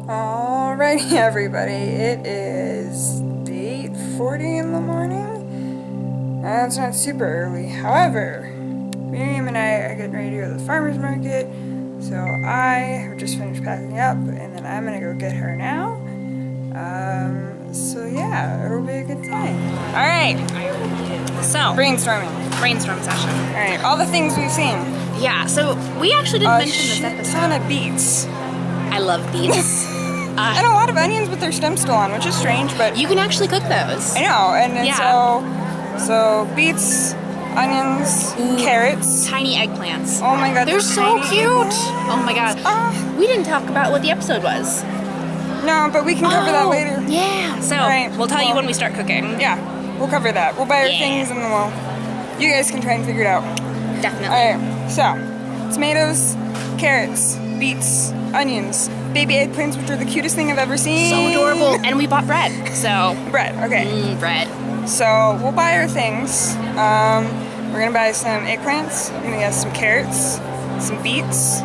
Alrighty, everybody, it is 8:40 in the morning. It's not super early. However, Miriam and I are getting ready to go to the farmer's market, so I have just finished packing up, and then I'm gonna go get her now. So yeah, it'll be a good time. Alright, So, brainstorm session. Alright, all the things we've seen. Yeah, so we actually didn't mention this Shit episode. ton of beets. I love beets. And a lot of onions with their stem still on, which is strange, but You can actually cook those. I know, and then Yeah. so beets, onions, carrots. Tiny eggplants. Oh my god, They're so tiny cute. eggplants. Oh my god. We didn't talk about what the episode was. No, but we can cover that later. Yeah. So, Right, we'll tell you well- when we start cooking. Yeah, we'll cover that. We'll buy our Yeah. things and then you guys can try and figure it out. Definitely. Alright, so tomatoes, carrots, beets, onions, baby eggplants, which are the cutest thing I've ever seen. So adorable. And we bought bread. So, Bread, okay. bread. So we'll buy our things. We're gonna buy some eggplants. We're gonna get some carrots, some beets,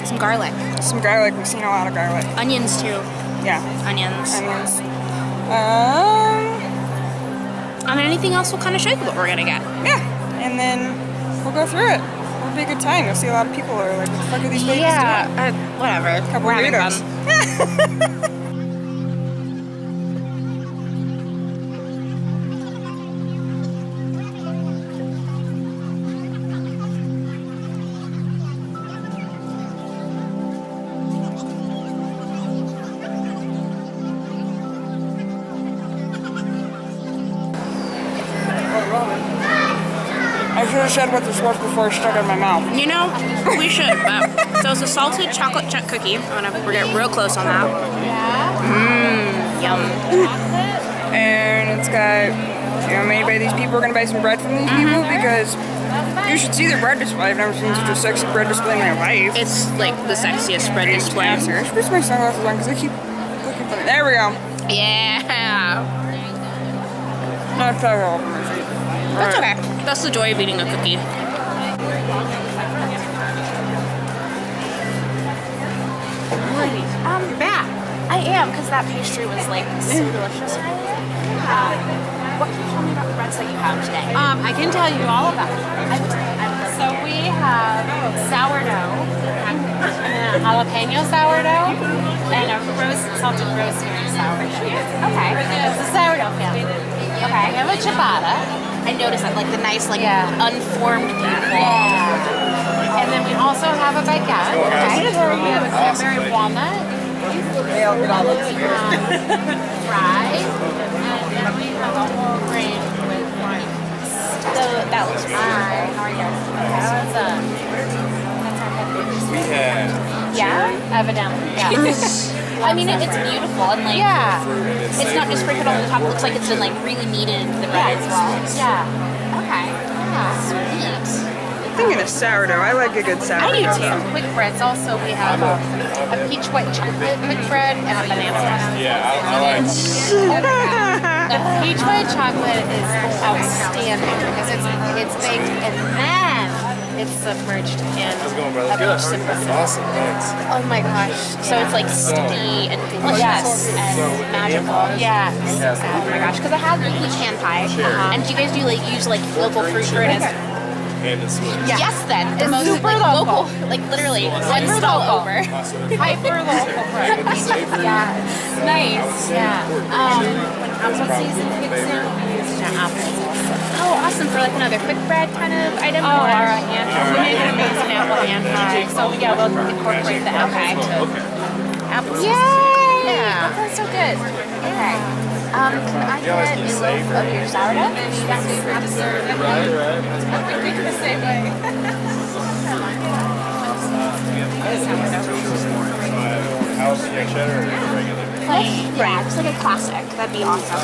Some garlic. some garlic. We've seen a lot of garlic. Onions too. Yeah, Onions. onions. And anything else, we'll kind of show you what we're gonna get. Yeah, and then we'll go through it. It'll be a good time. You'll see a lot of people who are like, "What the fuck are these babies doing?" Whatever. Couple We're having weirdos. fun. I should have said what this was before I stuck it in my mouth. You know, we should, but so it's a salted chocolate chip cookie. We're getting real close on that. Yum. And it's got, made by these people. We're gonna buy some bread from these people because you should see their bread display. I've never seen such a sexy bread display in my life. It's like the sexiest bread display. I should put my sunglasses on because I keep looking for them. There we go. Yeah. Not that all over my feet. That's okay. That's the joy of eating a cookie. Yeah, I am, because that pastry was like so delicious. What can you tell me about the breads that you have today? I can tell you all about it. So we have sourdough, and a jalapeno sourdough, and a salted rosemary sourdough. Okay, it's the sourdough family. Okay, we have a ciabatta. I noticed that, like the nice, unformed, beautiful. Yeah. And then we also have a baguette. Okay. We have a cranberry walnut. Fry. And then we have a whole grain with So that looks really How are you guys? That's our head. Yeah? Evidently. Yeah. I mean, it's beautiful and Yeah. it's not just sprinkled over the top. It looks like it's been really kneaded into the bread as well. Yeah. Okay. Yeah. Sweet. Thinking of sourdough. I like a good sourdough. I do too. Quick breads. Also, we have a peach white chocolate quick bread and a banana bread. The peach white chocolate is outstanding because it's baked and then it's submerged in a peach syrup. Awesome, thanks. Oh my gosh! So it's sticky and delicious and magical. Yes. Oh my gosh, because I had peach hand pie. And do you guys use local fruit for it? And it's sweet. Yeah. Yes, then. The It's most super local. literally one Super stall local. over. Hyper local bread. Yeah. Nice. Yeah. When apple season kicks in, we use apple. Oh, awesome for another quick bread kind of item. Oh, or a hand pie. We make an amazing apple hand pie. So yeah, we'll incorporate the apple into apple season. Yay! Yeah. That sounds so good. Okay. Can I get a loaf of your sourdough? We think the same way. House cheddar or regular? Yeah, just like a classic. That'd be awesome.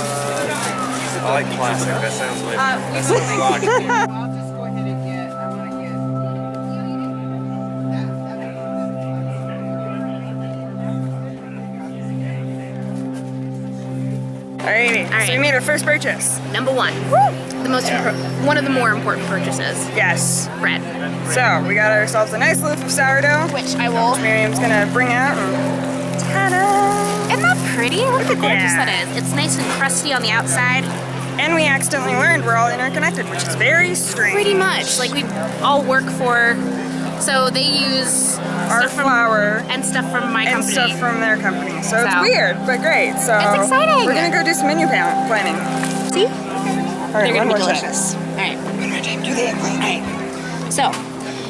I like classic. That sounds like that sounds logical. I'll just go ahead and get, I want to get. Alrighty. Alright. So we made our first purchase. Number one, one of the more important purchases, Yes. bread, So we got ourselves a nice loaf of sourdough. which I will. Miriam's gonna bring out. And ta-da! Isn't that pretty? Look how gorgeous that. that is. It's nice and crusty on the outside. And we accidentally learned we're all interconnected, which is very strange. Pretty much. Like we all work for. So they use Our stuff from flour and stuff from my and company. stuff from their company. So it's So. weird, but great. So It's exciting. We're gonna go do some menu planning. See? All right, They're one gonna be more delicious. time. All right. One more time. Do the eggplant. All right. So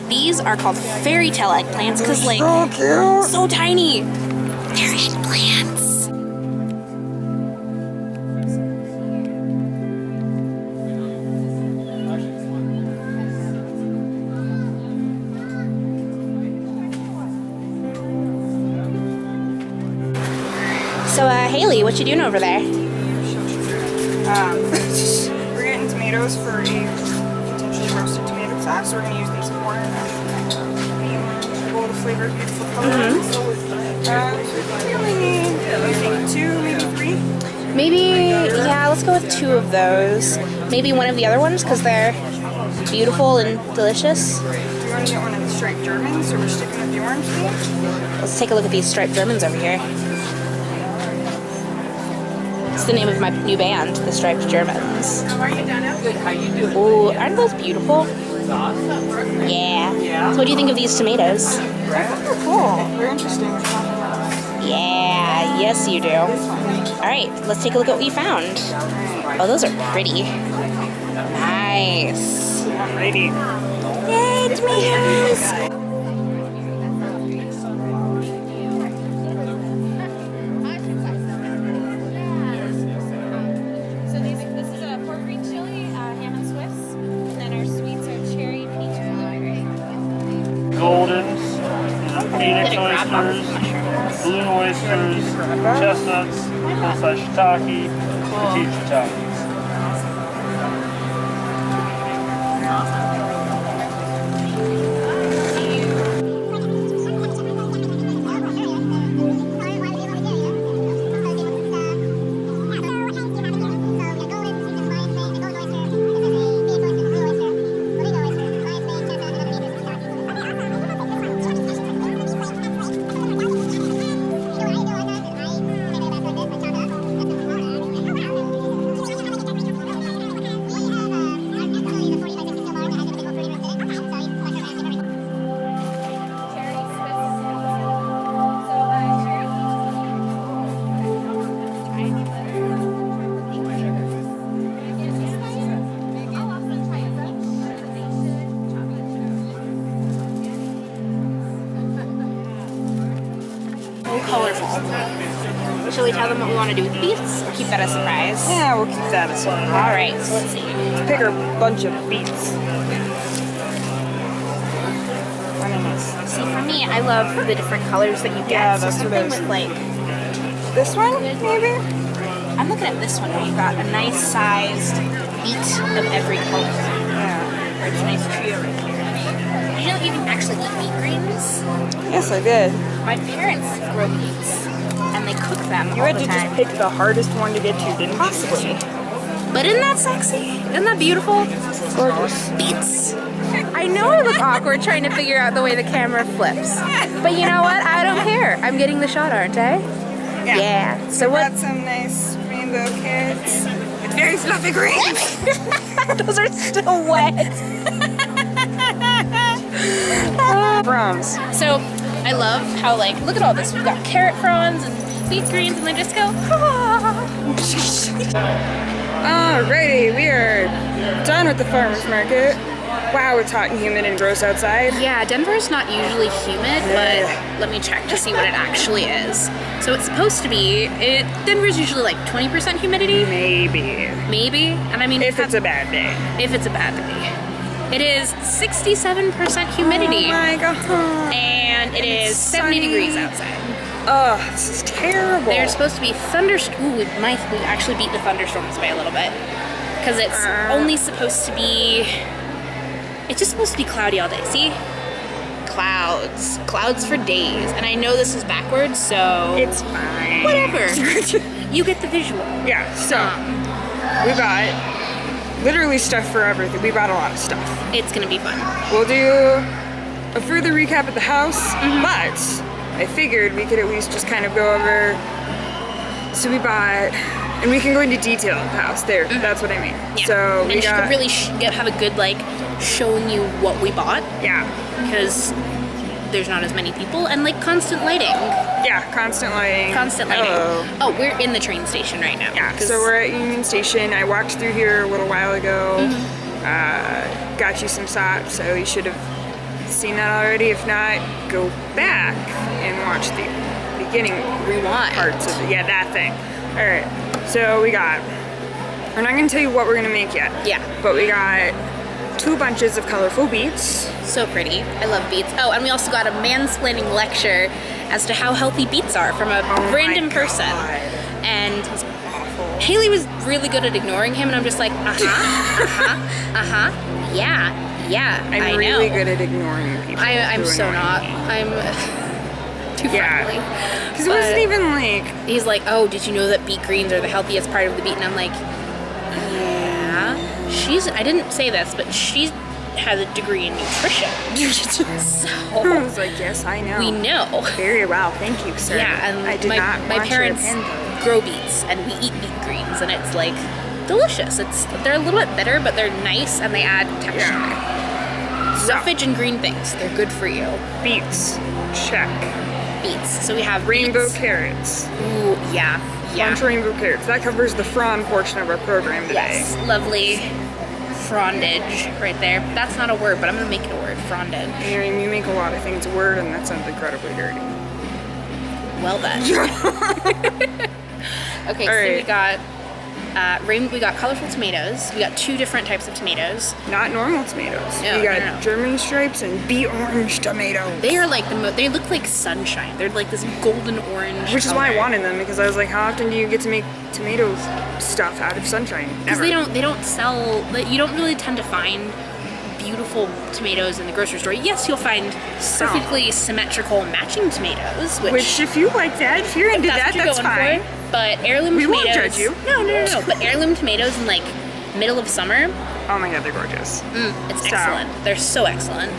these are called fairy tale eggplants because like So cute. so tiny. They're eggplants. So Haley, what you doing over there? We're getting tomatoes for a potentially roasted tomato sauce. We're gonna use these corn gold flavored beautiful colors. So we only need, I think, 2, maybe 3. Maybe, yeah, let's go with 2 of those. Maybe one of the other ones because they're beautiful and delicious. Do you want to get one of the striped Germans, or we're sticking with the orange beans? Let's take a look at these striped Germans over here. It's the name of my new band, the Striped Germans. How are you, Donna? Good. How you doing? Ooh, aren't those beautiful? Yeah. So what do you think of these tomatoes? They're cool. They're interesting. Yeah, yes you do. Alright, let's take a look at what you found. Oh, those are pretty. Nice. Alrighty. Yay, tomatoes! So this is a pork green chili, ham and Swiss, and then our sweets are cherry, peach, and blueberry. Goldens, Phoenix oysters, balloon oysters, chestnuts, full-size shiitake, petite shiitake. Colorful. Shall we tell them what we want to do with these or keep that a surprise? Yeah, we'll keep that as well. Alright, so let's see. Pick a bunch of beets. See, for me, I love the different colors that you get. Yeah, so that's what something it is. with like, This one, maybe? I'm looking at this one where you've got a nice sized beet of every color. Yeah. Or it's a nice trio right here. Did you know you can actually eat beet greens? Yes, I did. My parents grow beets and they cook them You all had the to time. just pick the hardest one to get to, didn't Possibly. But isn't that sexy? Isn't that beautiful? you? Gorgeous. Beets. I know I look awkward trying to figure out the way the camera flips. But you know what? I don't care. I'm getting the shot, aren't I? Yeah. So what? Got some nice rainbow carrots. It's very fluffy green. Those are still wet. Browns. So I love how like, look at all this. We've got carrot fronds and beet greens and they just go, Alrighty, we are done with the farmer's market. Wow, it's hot and humid and gross outside. Yeah, Denver's not usually humid, but let me check to see what it actually is. So it's supposed to be, Denver's usually like 20% humidity, Maybe. and I mean, If it's a bad day. if it's a bad day. It is 67% humidity, Oh my god. and it is it's 70 sunny. degrees outside. Ugh, this is terrible. There's supposed to be thunderstorms. Ooh, we actually beat the thunderstorms by a little bit. Because it's only supposed to be, it's just supposed to be cloudy all day. See? Clouds for days. And I know this is backwards, so It's fine. whatever. You get the visual. Yeah, so we bought literally stuff for everything. We bought a lot of stuff. It's gonna be fun. We'll do a further recap at the house, but I figured we could at least just kind of go over. So we bought, and we can go into detail at the house. There, that's what I mean. Yeah. So and we she got, could really have a good like showing you what we bought yeah, because there's not as many people and like constant lighting. yeah, constant lighting. Constant lighting. Hello. Oh, we're in the train station right now. Yeah, 'cause- so we're at Union Station. I walked through here a little while ago. Got you some sops, so you should have seen that already. If not, go back and watch the beginning Rewind. parts of it. Yeah, that thing. All right, so we're not gonna tell you what we're gonna make yet. Yeah. But we got 2 bunches of colorful beets. So pretty. I love beets. Oh, and we also got a mansplaining lecture as to how healthy beets are from a Oh random my person. God. And Awful. Haley was really good at ignoring him, and I'm just like, yeah, I I'm really know. good at ignoring people. I'm who so annoy not. me. I'm too Yeah. friendly. Because it wasn't But- even like, He's like, oh, did you know that beet greens are the healthiest part of the beet? And I'm like, yeah. I didn't say this, but she has a degree in nutrition. I So was like, yes, I know. we know. Very well, thank you, sir. Yeah, and I did my not want your parents opinion. grow beets and we eat beet greens and it's like delicious. They're a little bit bitter, but they're nice and they add texture. Yeah. So, Roughage and green things, they're good for you. beets, check. Beets. So we have Rainbow beets. carrots. Ooh, yeah. Bunch of rainbow carrots. That covers the frond portion of our program today. Yes, lovely frondage right there. That's not a word, but I'm gonna make it a word. Frondage. I mean, you make a lot of things a word, and that sounds incredibly dirty. Well then. Okay, All so we right. got we got colorful tomatoes. We got 2 different types of tomatoes. Not normal tomatoes. No, we got no. German stripes and beet orange tomatoes. They are like they look like sunshine. They're like this golden orange. Which is why I color. wanted them, because I was like, how often do you get to make tomato stuff out of sunshine? Because Never. they don't sell. You don't really tend to find beautiful tomatoes in the grocery store. Yes, you'll find Some. perfectly symmetrical matching tomatoes, Which, if you like that, if you're into that, what you're that's going fine. for. But heirloom We tomatoes. won't judge you. No. But heirloom tomatoes in like middle of summer, Oh my god, they're gorgeous. it's So. excellent. They're so excellent.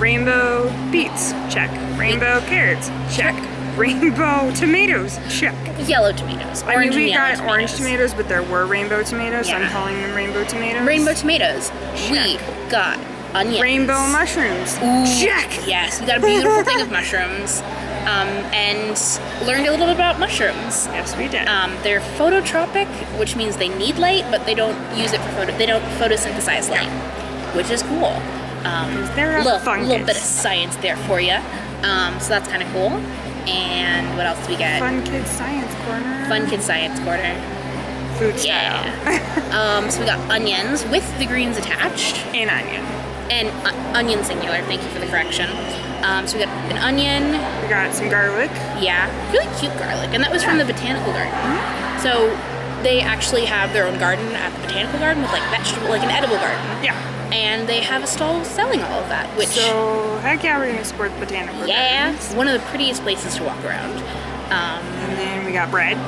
Rainbow beets, check. Rainbow carrots, check. Rainbow tomatoes, check. Yellow tomatoes. I mean, Orange we and yellow got orange tomatoes, but there were rainbow tomatoes, so I'm Yeah. calling them rainbow tomatoes. Rainbow tomatoes. We got onions. Rainbow mushrooms, Ooh, check. Yes, we got a beautiful thing of mushrooms, and learned a little bit about mushrooms. Yes, we did. They're phototropic, which means they need light, but they don't use it for They don't photosynthesize light, which is cool. They're a Little fungus. bit of science there for you. So that's kind of cool. And what else do we get? Fun Kids Science Corner. Fun Kid Science Corner. Food style. Yeah. So we got onions with the greens attached. And onion. And onion singular, thank you for the correction. So we got an onion, We got some garlic. yeah, really cute garlic, and that was from the botanical garden. So they actually have their own garden at the botanical garden with like vegetable, like an edible garden. Yeah. And they have a stall selling all of that, which, So, heck yeah, we're gonna support the botanical yeah, gardens. one of the prettiest places to walk around. And then we got bread.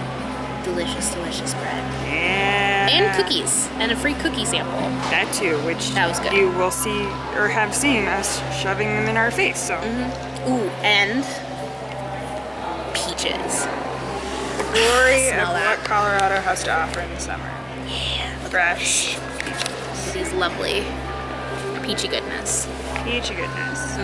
Delicious, delicious bread. Yeah. And cookies, and a free cookie sample. That too, which That was good. you will see or have seen us shoving them in our face. So Ooh, and peaches. glory Smell of that. what Colorado has to offer in the summer. Yeah, Fresh these lovely peachy goodness. peachy goodness.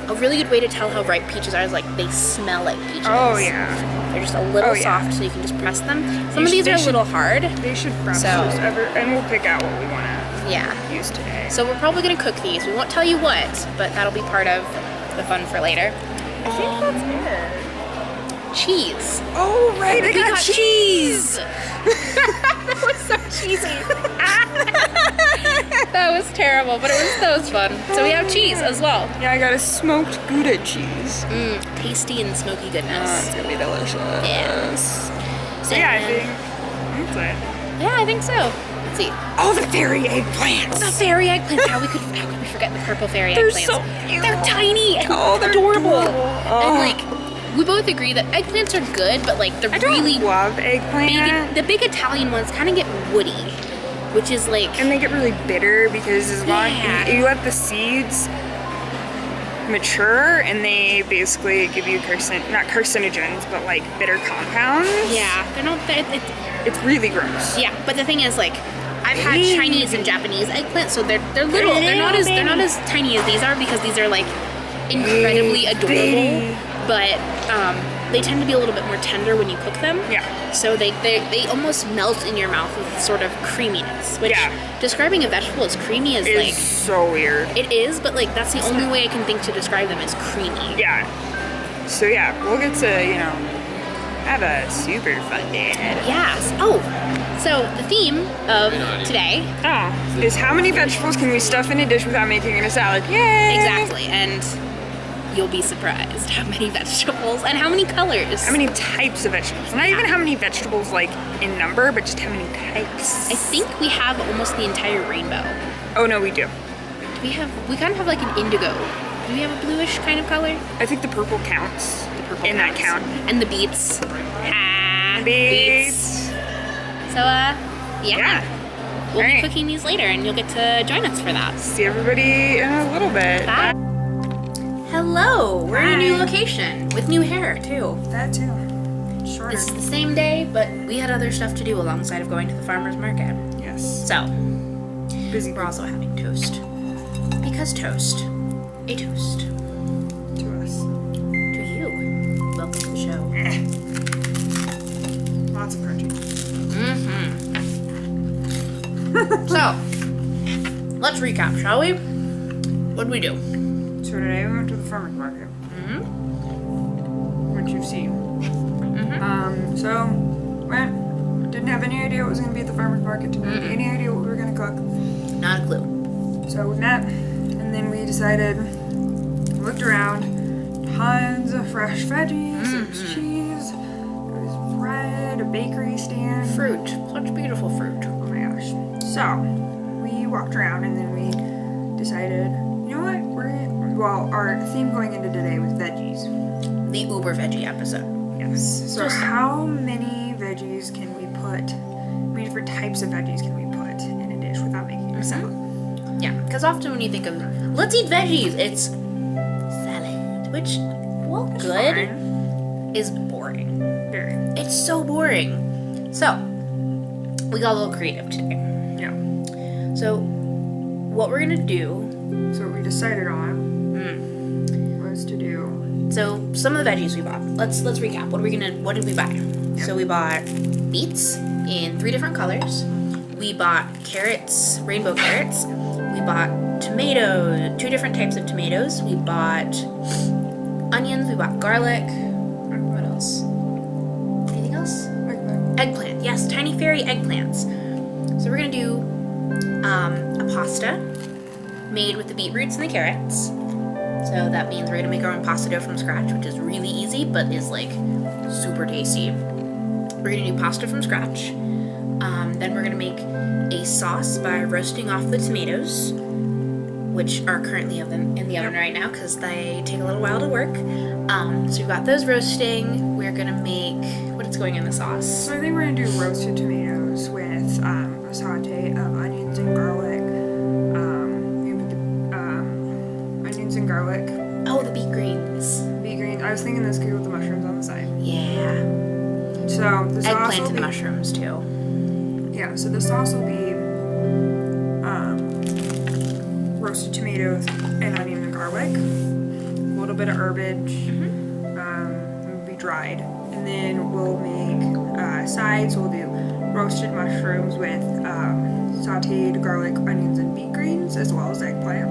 A really good way to tell how ripe peaches are is like they smell like peaches. Oh yeah, They're just a little Oh, yeah. soft, so you can just press them. Some You of these should- are they a little hard. they should prep So- those ever, and we'll pick out what we want to Yeah. use today. So we're probably gonna cook these. We won't tell you what, but that'll be part of the fun for later. I think that's it. Cheese. Oh right, I We got cheese. That was so cheesy. That was terrible, but that was fun. So we have cheese as well. Yeah, I got a smoked Gouda cheese. Tasty and smoky It's goodness. gonna be delicious. Yeah. So yeah, I And- think that's it. Yeah, I think so. Let's see. Oh, the fairy eggplants. The fairy eggplants. How could we forget the purple fairy They're eggplants? so cute. They're tiny and Oh, they're adorable. adorable. Oh. And like we both agree that eggplants are good, but like the I don't really love eggplant. the big Italian ones kind of get woody, which is like And they get really bitter because as long Yeah. you let the seeds mature and they basically give you not carcinogens, but like bitter compounds. yeah, they're not that. It's really gross. Yeah, but the thing is, like, I've had Baby. Chinese and Japanese eggplants, so they're little. They're not as tiny as these are because these are like incredibly adorable. Baby. But they tend to be a little bit more tender when you cook them. Yeah. So they almost melt in your mouth with sort of creaminess. Which Yeah. describing a vegetable as creamy is It's like so weird. it is, but like that's the only way I can think to describe them as creamy. Yeah. So yeah, we'll get to, have a super fun day ahead. Yes. Oh, so the theme of today. Is how many vegetables can we stuff in a dish without making it a salad? Yay! Exactly, and you'll be surprised how many vegetables and how many colors. How many types of vegetables? Not even how many vegetables like in number, but just how many types. I think we have almost the entire rainbow. Oh no, we do. We kind of have like an indigo. Do we have a bluish kind of color? I think the purple counts. The purple in that counts. count. And the beets. Beets. So yeah. We'll Alright. be cooking these later and you'll get to join us for that. See everybody in a little bit. Bye. Hello, we're in a new Hi. location with new hair too. That too. Shorter. It's the same day, but we had other stuff to do alongside of going to the farmer's market. Yes. So, Busy we're also having toast. Because toast. A toast. to us. To you. Welcome to the show. Lots of crunchy. So, let's recap, shall we? What'd we do? So today we went to the farmer's market. Which you've seen. So went. Didn't have any idea what was going to be at the farmer's market. Didn't have any idea what we were going to cook. Not a clue. So we met, and then we decided, looked around, tons of fresh veggies, there was cheese, there was bread, a bakery stand. Fruit. Such beautiful fruit. Oh my gosh. So we walked around, and then we decided, you know what, our theme going into today was veggies. The uber veggie episode. Yes. So how many veggies can we put, how many different types of veggies can we put in a dish without making it a salad? Yeah, because often when you think of let's eat veggies, it's salad, which, well, good, Fine. is boring. Very. It's so boring. So, we got a little creative today. Yeah. So, what we're gonna do, So what we decided on was to do. so some of the veggies we bought. Let's recap. What did we buy? So we bought beets in 3 different colors. We bought carrots, rainbow carrots. We bought tomatoes, 2 different types of tomatoes. We bought onions. We bought garlic. What else? Anything else? Eggplant. Yes, tiny fairy eggplants. So we're gonna do a pasta made with the beetroots and the carrots. So that means we're gonna make our own pasta dough from scratch, which is really easy, but is like super tasty. We're gonna do pasta from scratch. Then we're gonna make a sauce by roasting off the tomatoes, which are currently in the oven right now because they take a little while to work. So we've got those roasting. We're gonna make, what is going in the sauce? So I think we're gonna do roasted tomatoes with a saute of onions and garlic. We put the onions and garlic, Oh, the beet greens. beet greens. I was thinking this could go with the mushrooms on the side. Yeah. So the sauce Eggplant will and be, mushrooms too. yeah. So the sauce will be roasted tomatoes and onion and garlic, a little bit of herbage, it'll be dried, and then we'll make sides. We'll do roasted mushrooms with sauteed garlic, onions, and beet greens, as well as eggplant.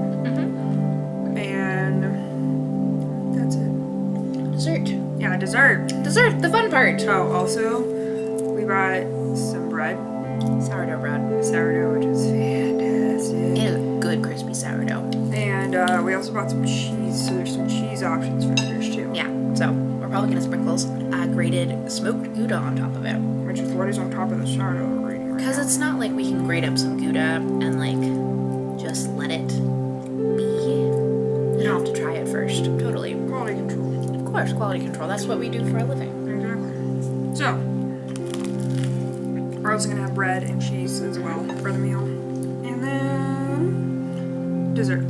And that's it. Dessert. Yeah, dessert. Dessert, the fun part. Oh, also, we bought some bread, Sourdough bread. sourdough, which is fantastic. It is a good crispy sourdough. And we also bought some cheese, so there's some cheese options for the dish too. Yeah, so we're probably gonna sprinkle grated smoked Gouda on top of it. Which is what is on top of the sourdough we're eating right Because now. it's not like we can grate up some Gouda and like just let it be. You have to try it first. Totally. Quality control. course, quality control. That's what we do for a living. Exactly. So, we're also gonna have bread and cheese as well for the meal. And then dessert.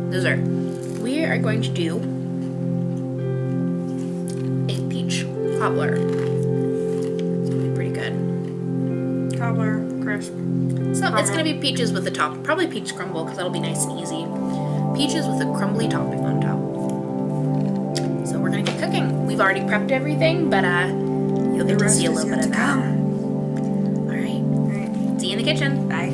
Dessert. We are going to do a peach cobbler. It's gonna be pretty good. Cobbler, crisp. So it's gonna be peaches with the top, probably peach crumble because that'll be nice and easy. Peaches with a crumbly topping on top. So we're gonna get cooking. We've already prepped everything, but you'll get to see a little bit of that. All right. See you in the kitchen. Bye.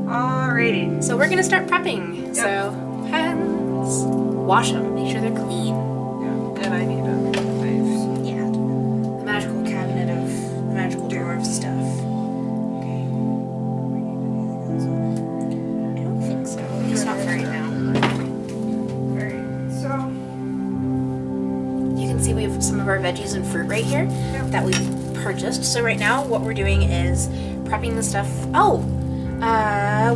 Alrighty. So we're gonna start prepping. Yep. So hands, wash them, make sure they're clean. Yeah. And I need a knife. Yeah. The magical cabinet of the magical drawer of stuff. Okay. I don't think so. At least not for right now. Alright. So, You can see we have some of our veggies and fruit right here that we purchased. So right now what we're doing is prepping the stuff.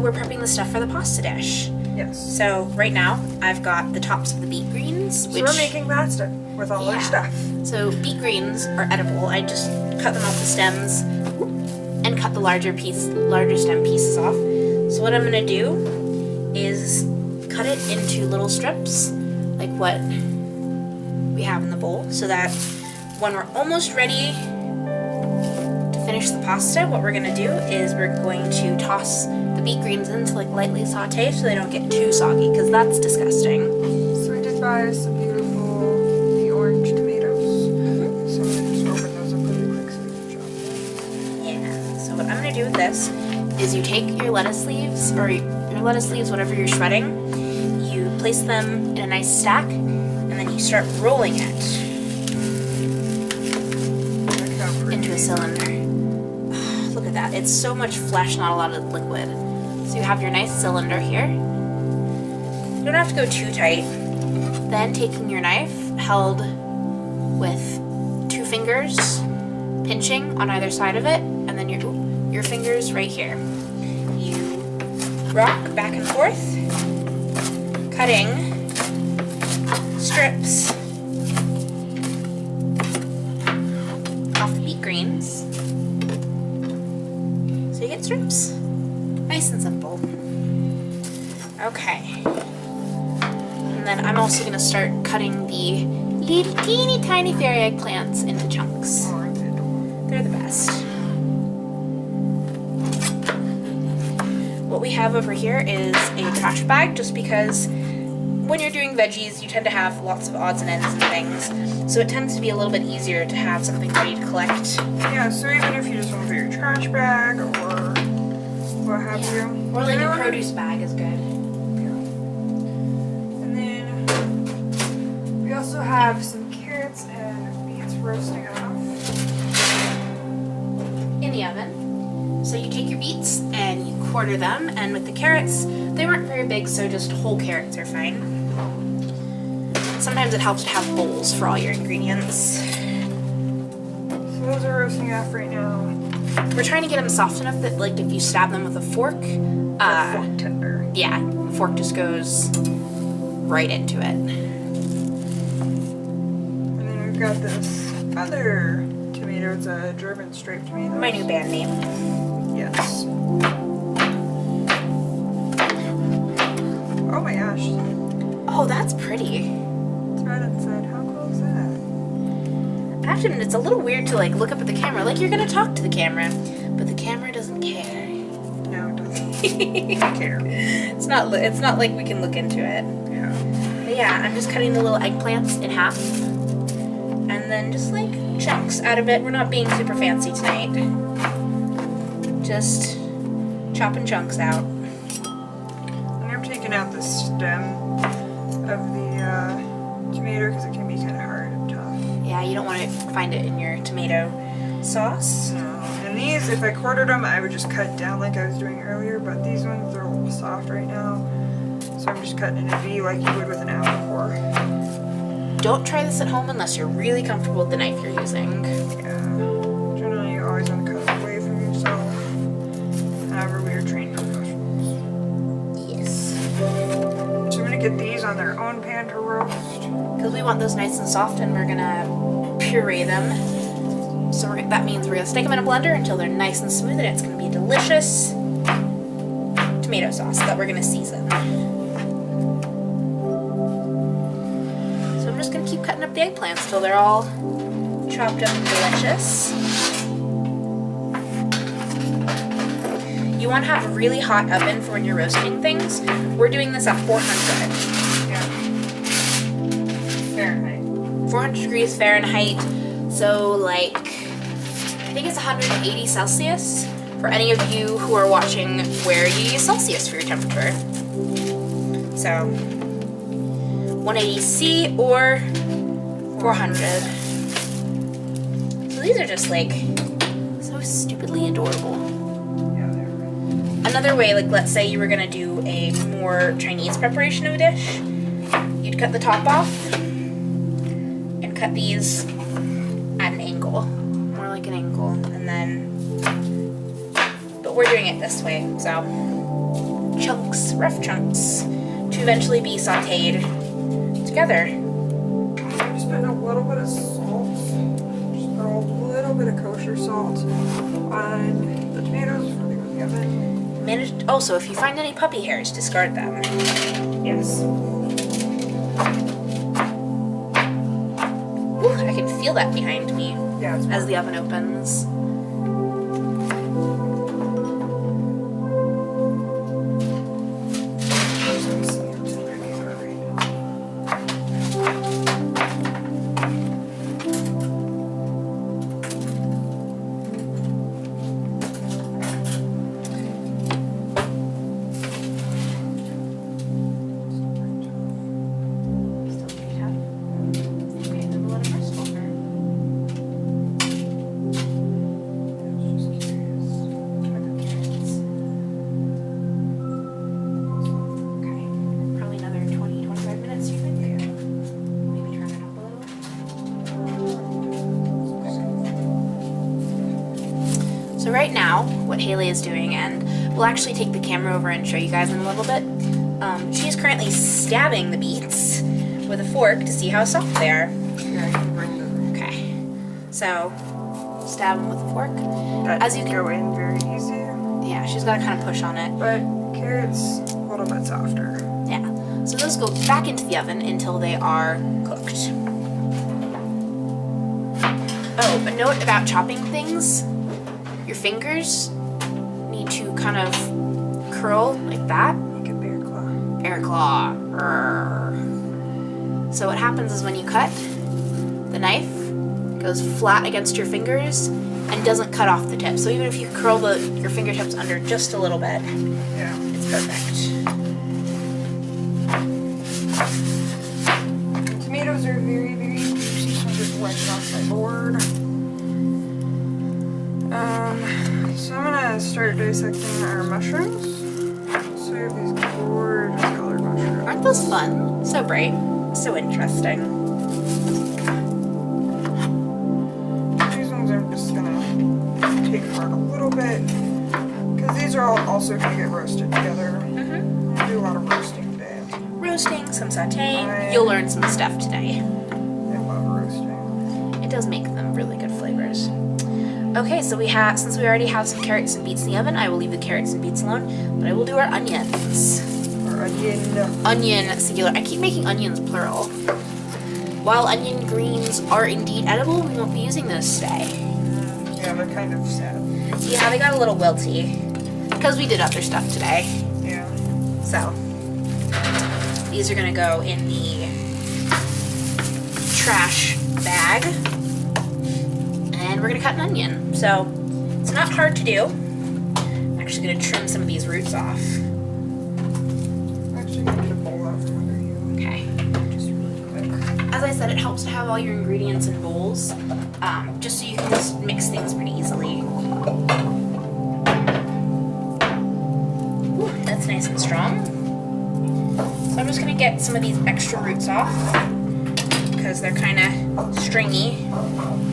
We're prepping the stuff for the pasta dish. yes. So right now I've got the tops of the beet greens. So we're making pasta with all our stuff. So beet greens are edible. I just cut them off the stems and cut the larger stem pieces off. So what I'm gonna do is cut it into little strips, like what we have in the bowl, so that when we're almost ready to finish the pasta, what we're gonna do is we're going to toss the beet greens into like lightly saute so they don't get too soggy, because that's disgusting. So we did buy some beautiful the orange tomatoes. So I'm gonna just open those up really quick so we can chop them. Yeah. So what I'm gonna do with this is you take your lettuce leaves, whatever you're shredding, you place them in a nice stack, and then you start rolling it Look how pretty. into a cylinder. Look at that. It's so much flesh, not a lot of liquid. So you have your nice cylinder here. You don't have to go too tight. Then taking your knife, held with 2 fingers, pinching on either side of it, and then your fingers right here. You rock back and forth, cutting strips off the beet greens. So you get strips. Nice and simple. Okay. And then I'm also going to start cutting the little teeny tiny fairy eggplants into chunks. They're the best. What we have over here is a trash bag, just because when you're doing veggies, you tend to have lots of odds and ends and things. So it tends to be a little bit easier to have something ready to collect. Yeah, so even if you just want to put your trash bag or what have you. Or like a Anyone- produce bag is good. And then we also have some carrots and beets roasting off. In the oven. So you take your beets and you quarter them, and with the carrots, they weren't very big, so just whole carrots are fine. Sometimes it helps to have bowls for all your ingredients. So those are roasting off right now. We're trying to get them soft enough that, like, if you stab them with a fork, Fork tender. yeah, the fork just goes right into it. And then we've got this other tomato. It's a German striped tomato. My new band name. Yes. Oh my gosh. Oh, that's pretty. It's right inside. How cool is that? I have to admit, it's a little weird to, like, look up at the camera like you're gonna talk to the camera, but the camera doesn't care. No, it doesn't care. It's not like we can look into it. Yeah. But yeah, I'm just cutting the little eggplants in half. And then just like chunks out of it. We're not being super fancy tonight. Just chopping chunks out. And I'm taking out the stem of the tomato because it can be kind of hard and tough. Yeah, you don't want to find it in your tomato sauce. No. And these, if I quartered them, I would just cut down like I was doing earlier, but these ones are a little soft right now. So I'm just cutting in a V like you would with an apple core. Don't try this at home unless you're really comfortable with the knife you're using. Yeah. Generally, you always want to cut away from yourself. However, we are trained professionals. Yes. So I'm going to get these on their own pan to roast. Because we want those nice and soft, and we're gonna puree them. So that means we're gonna stick them in a blender until they're nice and smooth, and it's gonna be delicious tomato sauce that we're gonna season. So I'm just gonna keep cutting up the eggplants till they're all chopped up and delicious. You want to have a really hot oven for when you're roasting things. We're doing this at 400. Fahrenheit. 400 degrees Fahrenheit. So like, I think it's 180 Celsius. For any of you who are watching where you use Celsius for your temperature. So 180 C or 400. So these are just like so stupidly adorable. Another way, like let's say you were gonna do a more Chinese preparation of a dish, you'd cut the top off and cut these at an angle, more like an angle, and then, but we're doing it this way, so chunks, rough chunks, to eventually be sauteed together. I'm just putting a little bit of salt, just put a little bit of kosher salt on the tomatoes before they go in the oven. Also, if you find any puppy hairs, discard them. Yes. Ooh, I can feel that behind me Yeah, it's as the oven opens. So right now, what Haley is doing, and we'll actually take the camera over and show you guys in a little bit, she's currently stabbing the beets with a fork to see how soft they are. Yeah, I can bring them. Okay, so stab them with a fork. That As you can- go in very easy, Yeah, she's got to kind of push on it. but carrots a little bit softer. Yeah, so those go back into the oven until they are cooked. Oh, a note about chopping things. Your fingers need to kind of curl like that. Make a bear claw. Bear claw. Arr. So what happens is when you cut, the knife goes flat against your fingers and doesn't cut off the tip. So even if you curl your fingertips under just a little bit, Yeah. it's perfect. Tomatoes are very, very juicy, so I'm just wetting off my board. So I'm gonna start dissecting our mushrooms. So we have these gorgeous colored mushrooms. Aren't those fun? So bright. So interesting. These ones I'm just gonna take apart a little bit, because these are all also gonna get roasted together. Mm-hmm. I do a lot of roasting today. Roasting, some sauteing. Right. You'll learn some stuff today. I love roasting. It does make them really good flavors. Okay, so since we already have some carrots and beets in the oven, I will leave the carrots and beets alone, but I will do our onions. Or onion. Onion, singular. I keep making onions plural. While onion greens are indeed edible, we won't be using those today. Yeah, they're kind of sad. Yeah, they got a little wilty, because we did other stuff today. Yeah. So, these are gonna go in the trash bag. And we're gonna cut an onion. So, it's not hard to do. I'm actually gonna trim some of these roots off. Actually, I'm gonna bowl out from under you. Okay. Just really quick. As I said, it helps to have all your ingredients in bowls, just so you can just mix things pretty easily. Ooh, that's nice and strong. So I'm just gonna get some of these extra roots off, because they're kind of stringy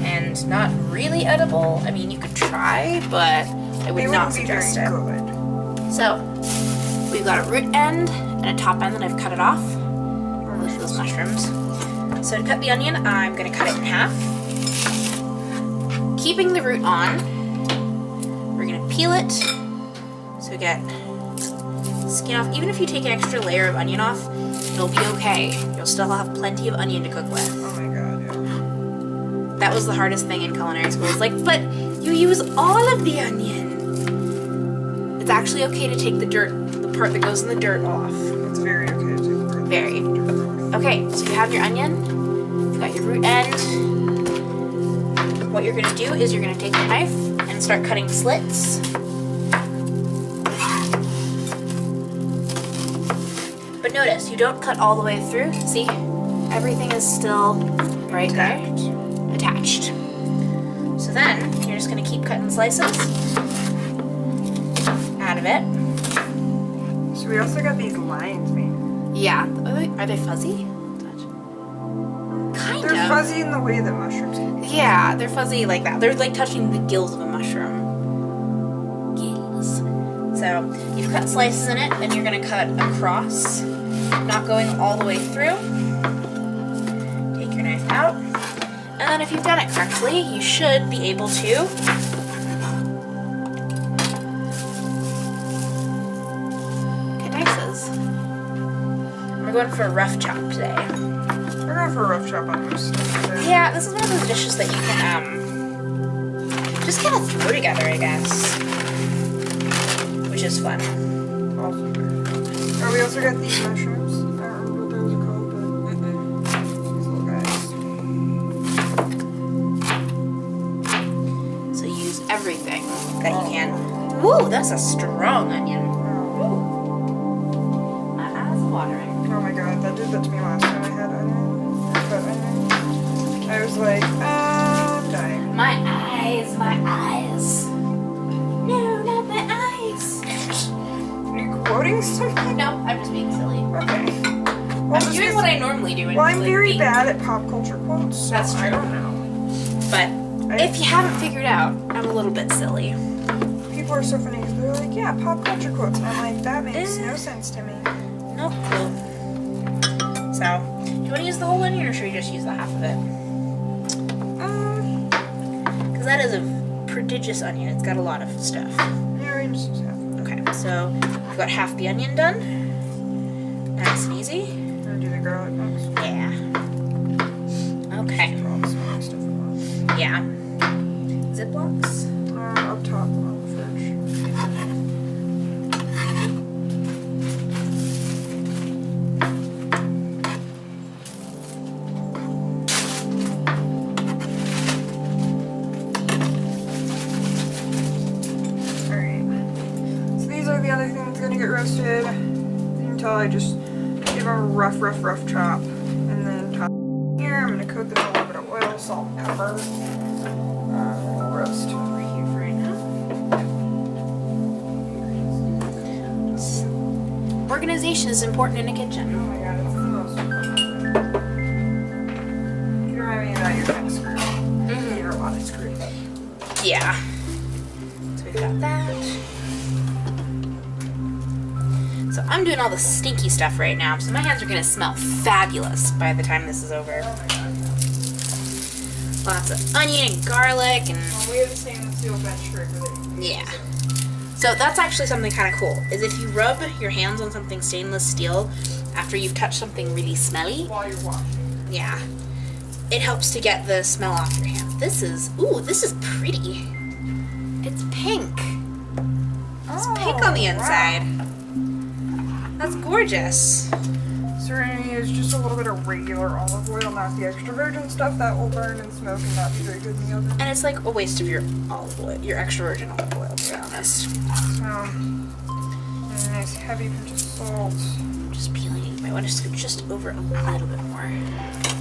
and not really edible. I mean, you could try, but I would They not wouldn't be very suggest it. good. So, we've got a root end and a top end that I've cut it off. those mushrooms. So to cut the onion, I'm going to cut it in half. Keeping the root on, we're going to peel it. So we get skin off. Even if you take an extra layer of onion off, it'll be okay. You'll still have plenty of onion to cook with. Oh my god, yeah. That was the hardest thing in culinary school. It's like, but you use all of the onion. It's actually okay to take the dirt, the part that goes in the dirt off. It's very okay to take the root. Very. Okay, so you have your onion, you've got your root end. What you're gonna do is you're gonna take your knife and start cutting slits. But notice, you don't cut all the way through. See? Everything is still right there. Attached. So then, you're just gonna keep cutting slices out of it. So we also got these lines made. Yeah. Are they fuzzy? Kind They're of. fuzzy in the way that mushrooms can be. Yeah, they're fuzzy like that. They're like touching the gills of a mushroom. Gills. So you've cut slices in it, then you're gonna cut across, not going all the way through. Take your knife out. And then if you've done it correctly, you should be able to cut dices. We're going for a rough chop today. We're going for a rough chop on this. Yeah, this is one of those dishes that you can just kind of throw together, I guess, which is fun. Awesome. Oh, we also got these mushrooms. I don't remember what those are called, but these little guys. So use everything that you can. Woo, that's a strong onion. Woo. My eyes are watering. Oh my god, that did that to me last time I had onion. Cut onion. I was like, I'm dying. My eyes, my eyes. No, not my eyes. Are you quoting something? No, I'm just being silly. Okay. I'm this doing is- what I normally do. Well, I'm like, very being- bad at pop culture quotes, so That's I true. don't know. But if you haven't figured out, I'm a little bit silly. People are so funny because they're like, yeah, pop culture quotes. And I'm like, that makes no sense to me. No clue. So, do you want to use the whole onion or should we just use the half of it? Because that is a prodigious onion. It's got a lot of stuff. Yeah, we just use half. Okay, so we've got half the onion done. Nice and easy. I'm gonna do the garlic next. Yeah. Okay. Probably some other stuff along. Yeah. Ziplocs? Up top on the fridge. Alright. So these are the other things gonna get roasted until I just give them a rough chop. And then top here, I'm gonna coat them in a little bit of oil, salt, and pepper. Roast over here for right now. Organization is important in a Oh kitchen. my god, it's the most important. You remind me about your kind of screw. You're a lot of screws. Yeah. So we've got that. So I'm doing all the stinky stuff right now, so my hands are gonna smell fabulous by the time this is over. Oh my god. Lots of onion and garlic and Well, we have the same steel bench scraper that you yeah. So that's actually something kind of cool, is if you rub your hands on something stainless steel after you've touched something really smelly, while you're washing. yeah, it helps to get the smell off your hands. This is pretty. It's pink. It's pink on the inside. That's gorgeous. So we're gonna use just a little bit of regular olive oil, not the extra virgin stuff that will burn and smoke and not be very good in the oven. And it's like a waste of your olive oil, your extra virgin olive oil, to be honest. So, and a nice heavy pinch of salt. Just peeling it. You might want to scoop just over a little bit more.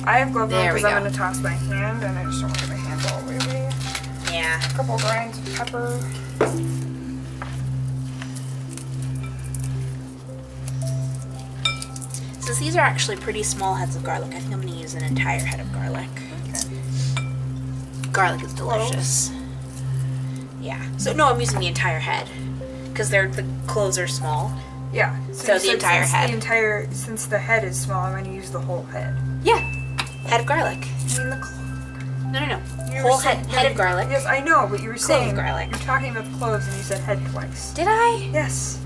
I have gloves on There we because I'm go. gonna toss my hand and I just don't want to get my hands all wavy. Yeah. A couple grinds of pepper. Since these are actually pretty small heads of garlic, I think I'm going to use an entire head of garlic. Garlic is delicious. Yeah. So no, I'm using the entire head because the cloves are small. Yeah. So you the said entire since head. Since the head is small, I'm going to use the whole head. Yeah. Head of garlic. I mean the clove. No. You Whole were saying- head of garlic. Yes, I know, but you were Clove saying of garlic. You're talking about the cloves, and you said head twice. Did I? Yes.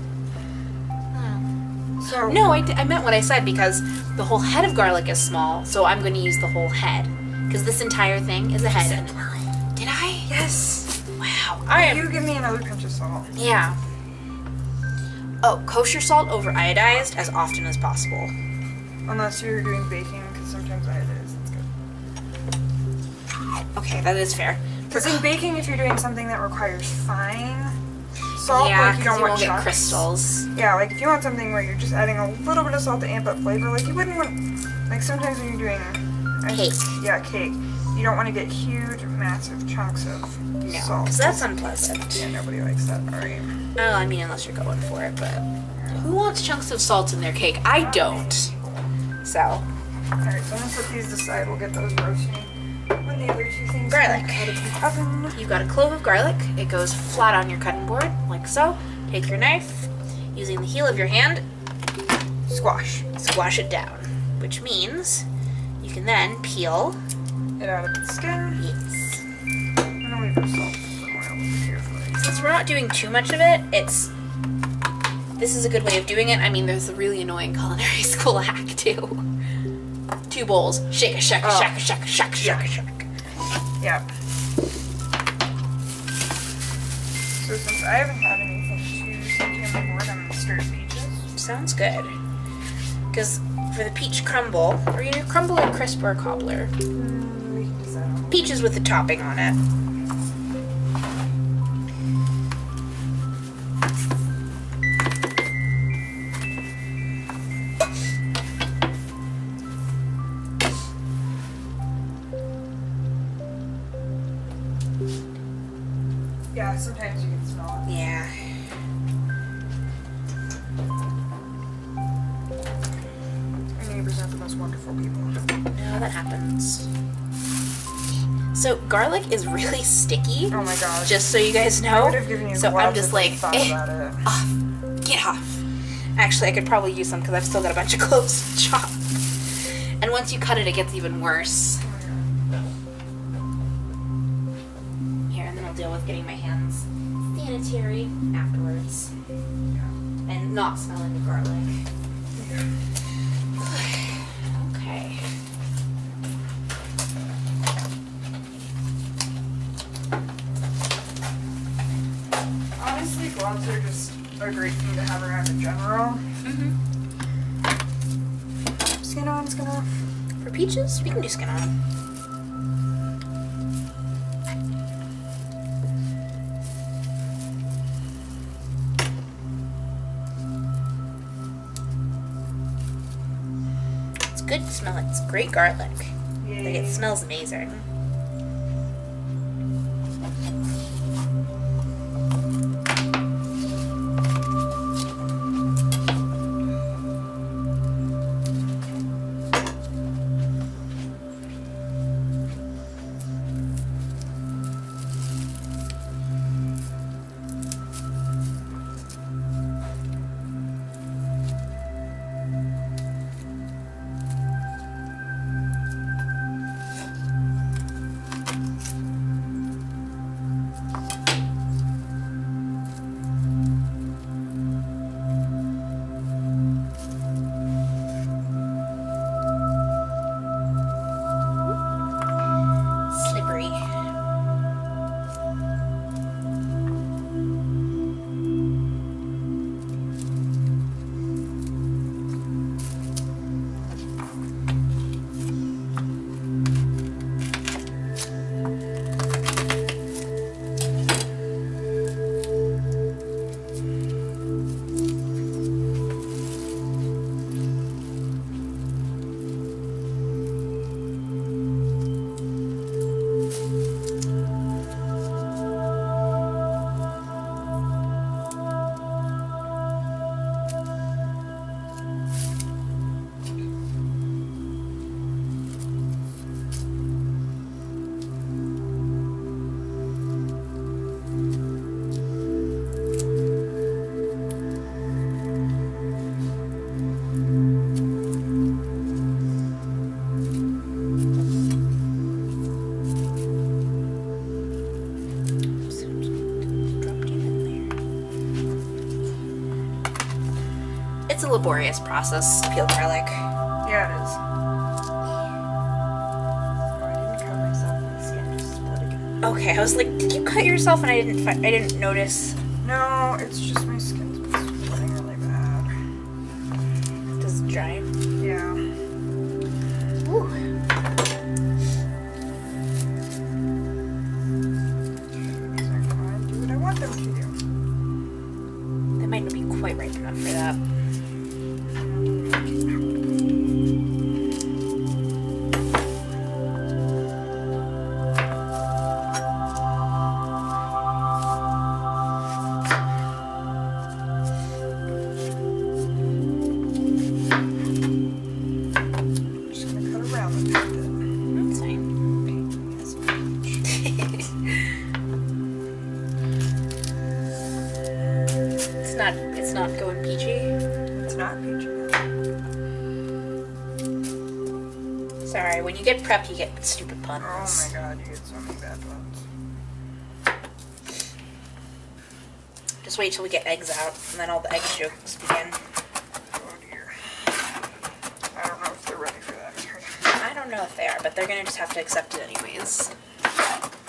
So No, I meant what I said because the whole head of garlic is small, so I'm going to use the whole head. Because this entire thing is a head. Did I? Yes. Wow. I am. You give me another pinch of salt. Yeah. Oh, kosher salt over iodized as often as possible. Unless you're doing baking, because sometimes iodized. That's good. Okay, that is fair. Because in baking, if you're doing something that requires fine salt, Yeah, like you don't you want won't get chunks. crystals. Yeah, like if you want something where you're just adding a little bit of salt to amp up flavor, like you wouldn't want, like sometimes when you're doing Cake. Yeah, cake. You don't want to get huge, massive chunks of No, salt. because that's unpleasant. Yeah, nobody likes that. All right. Oh, I mean, unless you're going for it, but who wants chunks of salt in their cake? I don't. So, All right, so I'm gonna put these aside. We'll get those roasting when the other two things Garlic. come out of the oven. you've got a clove of garlic. It goes flat on your cutting board, like so. Take your knife, using the heel of your hand, Squash squash it down, which means you can then peel. it out of the skin. Yes. I'm gonna leave the salt for a while over here for like. Since we're not doing too much of it, this is a good way of doing it. I mean, there's a really annoying culinary school hack too. 2 bowls, shake, shake, Oh. shake, shake, shake, shake, shake. Yeah. So since I haven't had anything to sink in the board, I'm gonna stir peaches. Sounds good. Because for the peach crumble, are you gonna do crumble or crisp or cobbler? We can decide on Peaches with the topping on it. Yeah, sometimes you can smell it. Yeah. Our neighbors are the most wonderful people. No, that happens. So garlic is really sticky. Oh my gosh. Just so you guys I know. would have given you So gloves I'm just if I like, thought about it. off. Get off. Actually, I could probably use some because I've still got a bunch of cloves to chop. And once you cut it, it gets even worse. Here, and then I'll deal with getting my hands sanitary afterwards. And not smelling the garlic. Okay. Honestly, gloves are just a great thing to have around in general. Skin on, skin off. For peaches, we can do skin on. It's good to smell it. It's great garlic. Like, it smells amazing. laborious process to peel garlic. Yeah, it is. Oh, I didn't cut myself in the skin, just split again. Okay, I was like, did you cut yourself? And I didn't notice. No, it's just my skin's been splitting really bad. Does it dry? Yeah. Ooh. These aren't going to do what I want them to do. They might not be quite ripe enough for that. I'm just gonna cut around the bit. That's fine. It's not going peachy. It's not peachy. Sorry, when you get prep, you get stupid puns. Oh my god, you get so many bad ones. Just wait till we get eggs out, and then all the egg jokes begin. Oh dear. I don't know if they're ready for that. I don't know if they are, but they're gonna just have to accept it anyways.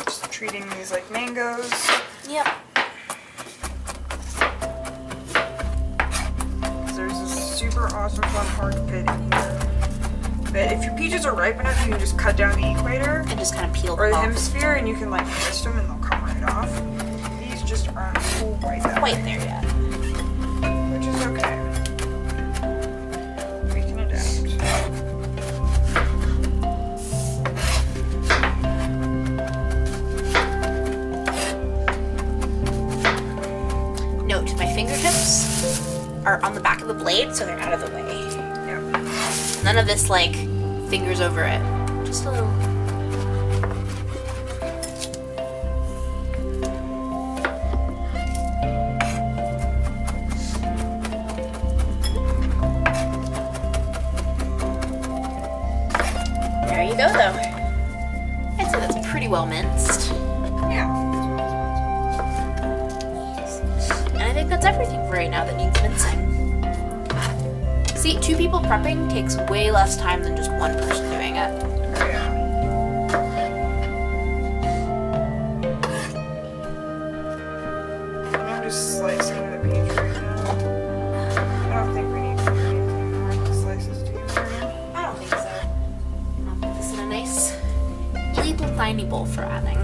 Just treating these like mangoes. Yep. There's a super awesome fun hard bit in here. But if your peaches are ripe enough, you can just cut down the equator And just kind of peel or them the off. hemisphere and you can like twist them and they'll come right off. These just aren't quite that Quite way, there yet. which is okay. We can adapt. Note, my fingertips are on the back of the blade, so they're out of the way. Yep. None of this, like, fingers over it. Just a little. There you go, though. I'd say that's pretty well minced. Yeah. And I think that's everything for right now that needs mincing. See, 2 people prepping takes way less time than just one person doing it. Oh yeah. And I'm just slicing the peach right now. I don't think we need to do anything more with the slices, do you, Maria? I don't think so. I'll put this in a nice little tiny bowl for adding.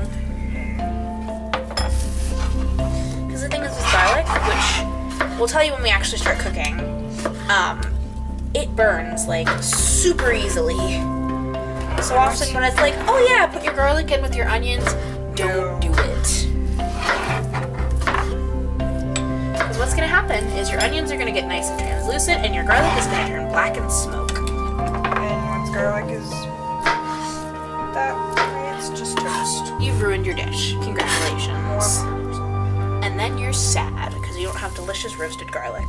Because the thing is with garlic, which we'll tell you when we actually start cooking, it burns like super easily. So often when it's like, oh yeah, put your garlic in with your onions, don't do it. Because what's going to happen is your onions are going to get nice and translucent and your garlic is going to turn black and smoke. And once garlic is that way, it's just toast. You've ruined your dish. Congratulations. 100%. And then you're sad because you don't have delicious roasted garlic.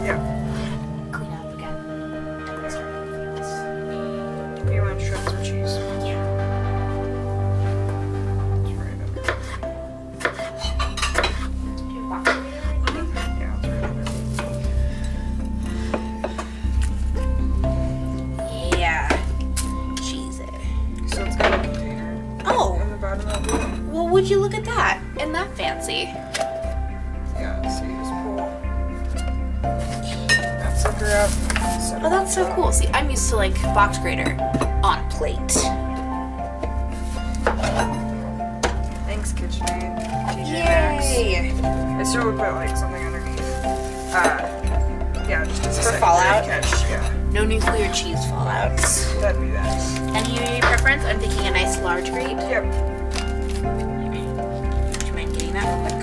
Yeah. Clean up again. Do you want shreds of cheese? Yeah. It's right under there. Yeah, it's right under there. Yeah. Cheese it. So it's got a container Oh, in the bottom of it. well, would you look at that? Isn't that fancy? Yeah, so you just pull that sucker up. Set it Oh, that's so on cool. See, I'm used to like box grater on a plate. Thanks, KitchenAid. TJ Maxx. Yay! I still would put like something underneath. Yeah, just as a For secondary fallout? catch. Yeah, No nuclear cheese fallouts. that'd be that. Any preference? I'm thinking a nice large grate. Yep. Would you mind getting that real quick?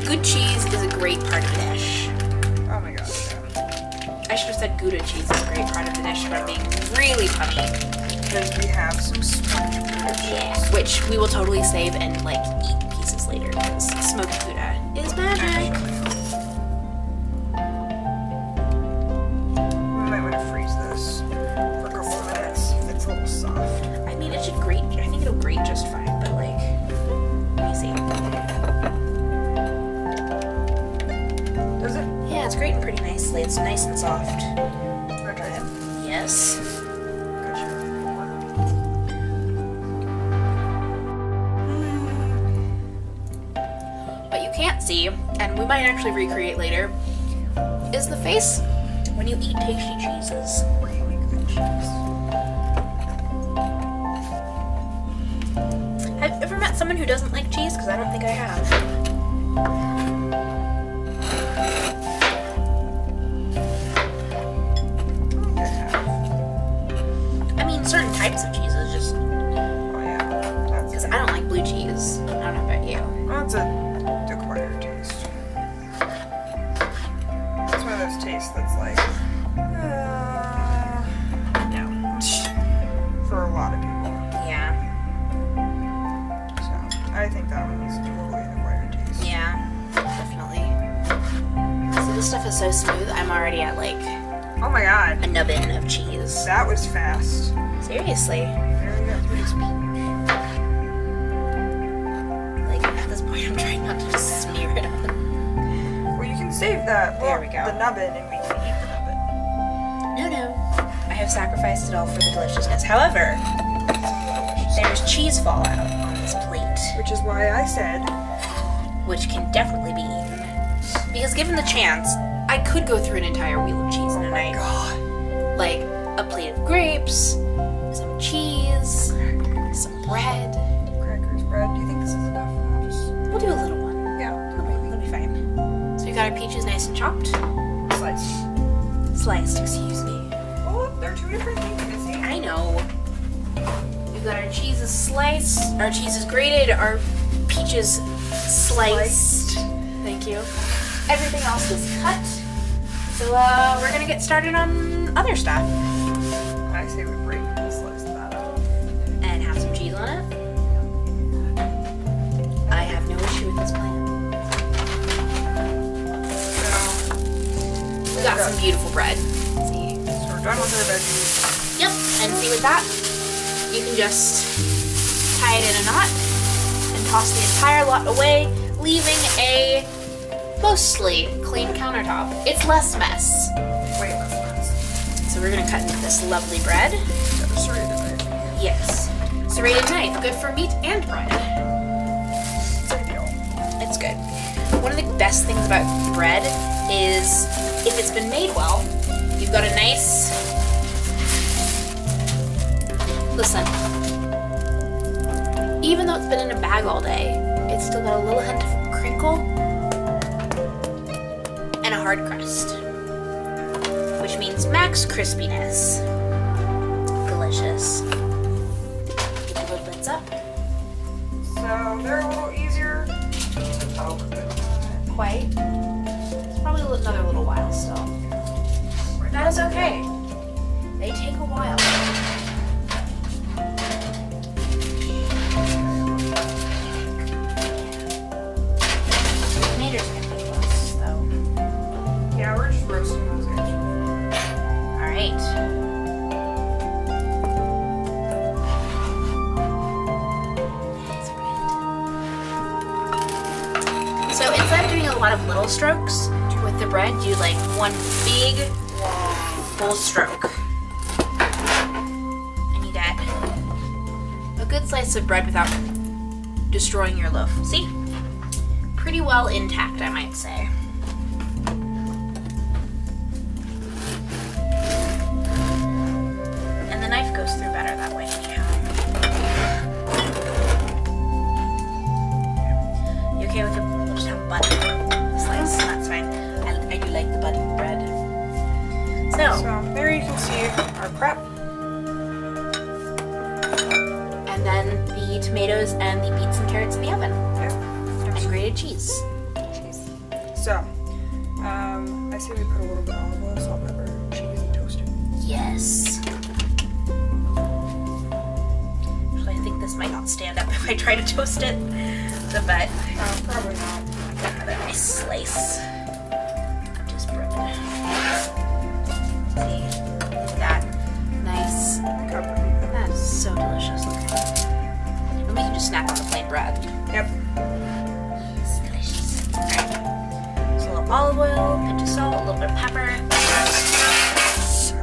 Good cheese is a great part of the dish. Oh my gosh, yeah. I should have said Gouda cheese is a great part of the dish, but I'm being really funny. Because we have some sponge Gouda cheese. Yeah. Which we will totally save and like eat pieces later because smoked Gouda is magic. We might want to freeze this for a couple of minutes. It's a little soft. I mean, it should grate. I think it'll grate just fine, but like, let me see. Does it? Yeah, it's grating pretty nicely. It's nice and soft. Okay. Yes. Gotcha. What you can't see, and we might actually recreate later, is the face when you eat tasty cheeses. Really good cheese. Have you ever met someone who doesn't like cheese? Because I don't think I have. I mean, certain types of cheeses, just Oh yeah. That's because I don't like blue cheese. I don't know about you. That's a acquired taste. It's one of those tastes that's like, no. For a lot of people. Yeah. So, I think that one is totally an acquired taste. Yeah. Definitely. So this stuff is so smooth. I'm already at like Oh my god. a nubbin of cheese. That was fast. Seriously. There we go. Like at this point, I'm trying not to just smear it on. Well, you can save that. There we go. The nubbin, and we can eat the nubbin. No. I have sacrificed it all for the deliciousness. However, there's cheese fallout on this plate, Which is why I said, which can definitely be eaten. Because given the chance, I could go through an entire wheel of cheese in a night. God. Like a plate of grapes, some cheese, some bread. Crackers, bread. Do you think this is enough? Just We'll do a little one. yeah, That'll be fine. So we got our peaches nice and chopped. slice. Sliced, excuse me. Oh, they're two different things, Missy. I know. We've got our cheeses sliced, our cheeses grated, our peaches sliced. Thank you. Everything else was cut. So we're gonna get started on other stuff I say we break and slice that up. and have some cheese on it. I have no issue with this plan. So, We got some beautiful bread. See? so we're done with our veggies. Yep. And see with that, you can just tie it in a knot and toss the entire lot away, leaving a mostly clean countertop. It's less mess. Wait, that's nice. So we're gonna cut into this lovely bread. Got a serrated knife. Yes. Serrated knife, good for meat and bread. It's ideal. It's good. One of the best things about bread is if it's been made well, you've got a nice. Listen. Even though it's been in a bag all day, it's still got a little hint of crinkle and a hard crust, which means max crispiness. Delicious. Get the lid lids up. So they're a little easier to poke, but Quite. It's probably another little while still. That is okay. They take a while. Tomatoes are gonna be close, though. yeah, we're just roasting those guys. All right. So instead of doing a lot of little strokes with the bread, do like one big, full stroke. And you get a good slice of bread without destroying your loaf. See? Pretty well intact, I might say. And the knife goes through better that way anyhow. You okay with it? We'll just have butter slice. That's fine. I do like the buttered bread. So, So there you can see our prep. and then the tomatoes and the beets and carrots in the oven. Yeah. And grated cheese. Cheese. So, I say we put a little bit of olive oil, salt, pepper, cheese, and toast it. Yes. Actually, I think this might not stand up if I try to toast it. But Probably not. another nice slice of just bread. See, look at that. Nice. That is so delicious. And we can just snack on the plain bread. Yep. It's delicious. Alright. So a little olive oil, pinch of salt, a little bit of pepper.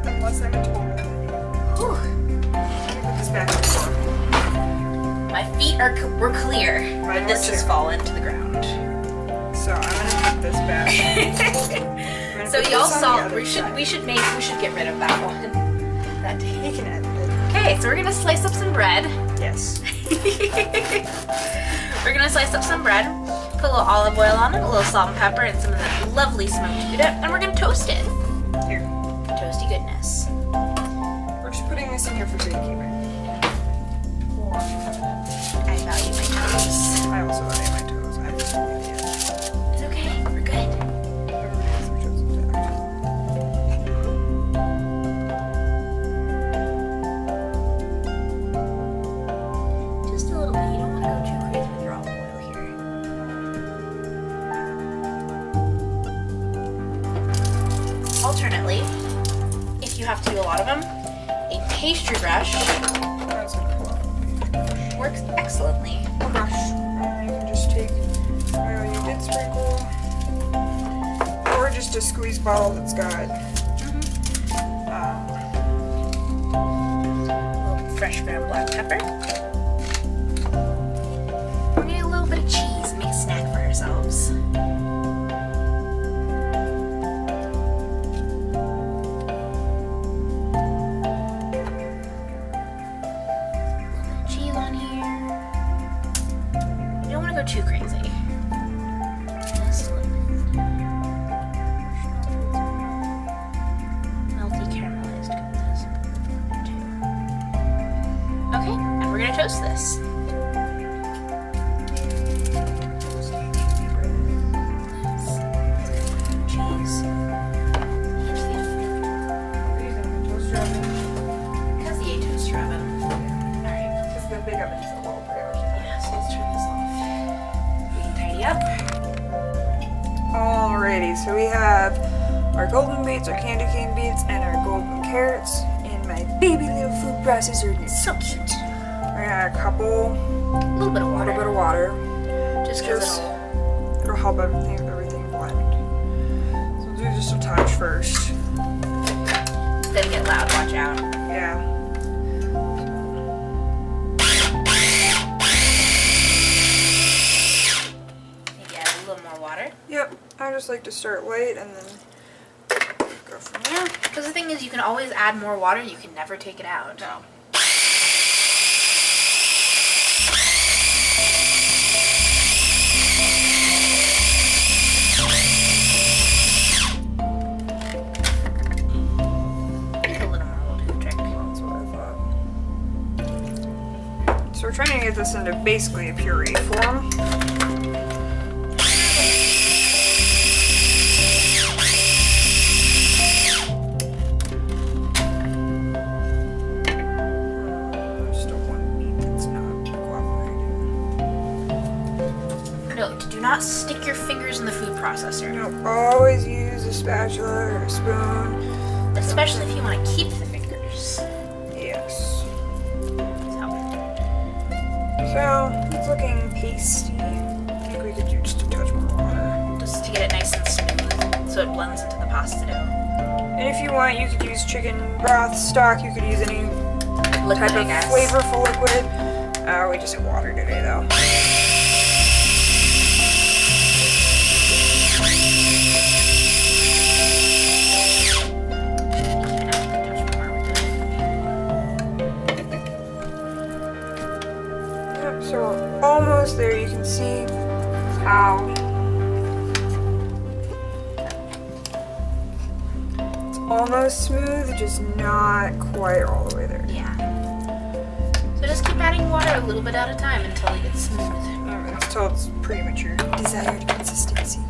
Unless I'm a total. Whew. Put this back in the fork. My feet were clear, Mine but this were has too. fallen to the ground. So I'm gonna put this back. I'm So gonna put y'all this on the saw other we should side. get rid of that one. That You can edit it. Okay, so we're gonna slice up some bread. Yes. We're gonna slice up some bread, put a little olive oil on it, a little salt and pepper, and some of that lovely smoked Gouda, and we're gonna toast it. Here. Toasty goodness. We're just putting this in here for gatekeeping. I value my toes. I also value my toes. I'm just an idiot. It's okay, we're good. Everybody has their toes intact. Just a little bit. You don't want to go too crazy with your olive oil here. Alternately, if you have to do a lot of them, a pastry brush That's gonna pull out. works excellently. A brush. And you can just take oil you did sprinkle. Or just a squeeze bottle that's got A little fresh ground black pepper. We're gonna get a little bit of cheese and make a snack for ourselves. Cheese on here. You don't want to go too crazy. Just a little bit. Melty caramelized goodness. Okay, and we're gonna toast this. Cheese. toaster oven. Because the toaster oven. Alright. Because the big oven's a little bit. Yeah, so let's turn this off. We can tidy up. Alrighty, so we have our golden beets, our candy cane beets, and our golden carrots in my baby little food processor. So cute. We're gonna add a A little bit of water. little bit of water. Just because Just it'll help everything blend. So we'll do just a touch first. it's gonna get loud. Watch out. Yeah. Maybe add a little more water. Yep. I just like to start light and then go from there. Because the thing is, you can always add more water. You can never take it out. No. Just a little more will do the trick. That's what I thought. So we're trying to get this into basically a puree form. There's still one meat that's not cooperating. No, do not stick your fingers in the food processor. Nope, always use a spatula or a spoon. Especially if you want to keep the fingers. Yes. So, So, it's looking pasty. I think we could do just a touch more water. just to get it nice and smooth so it blends into the pasta dough. And if you want, you could use chicken broth stock. You could use any Liquid, type I of guess. flavorful liquid. We just have water today, though. Yep, so we're almost there. You can see how it's almost smooth, just not quite all the way there. Yeah. So just keep adding water a little bit at a time until it gets smooth. Until it's pretty much your desired consistency.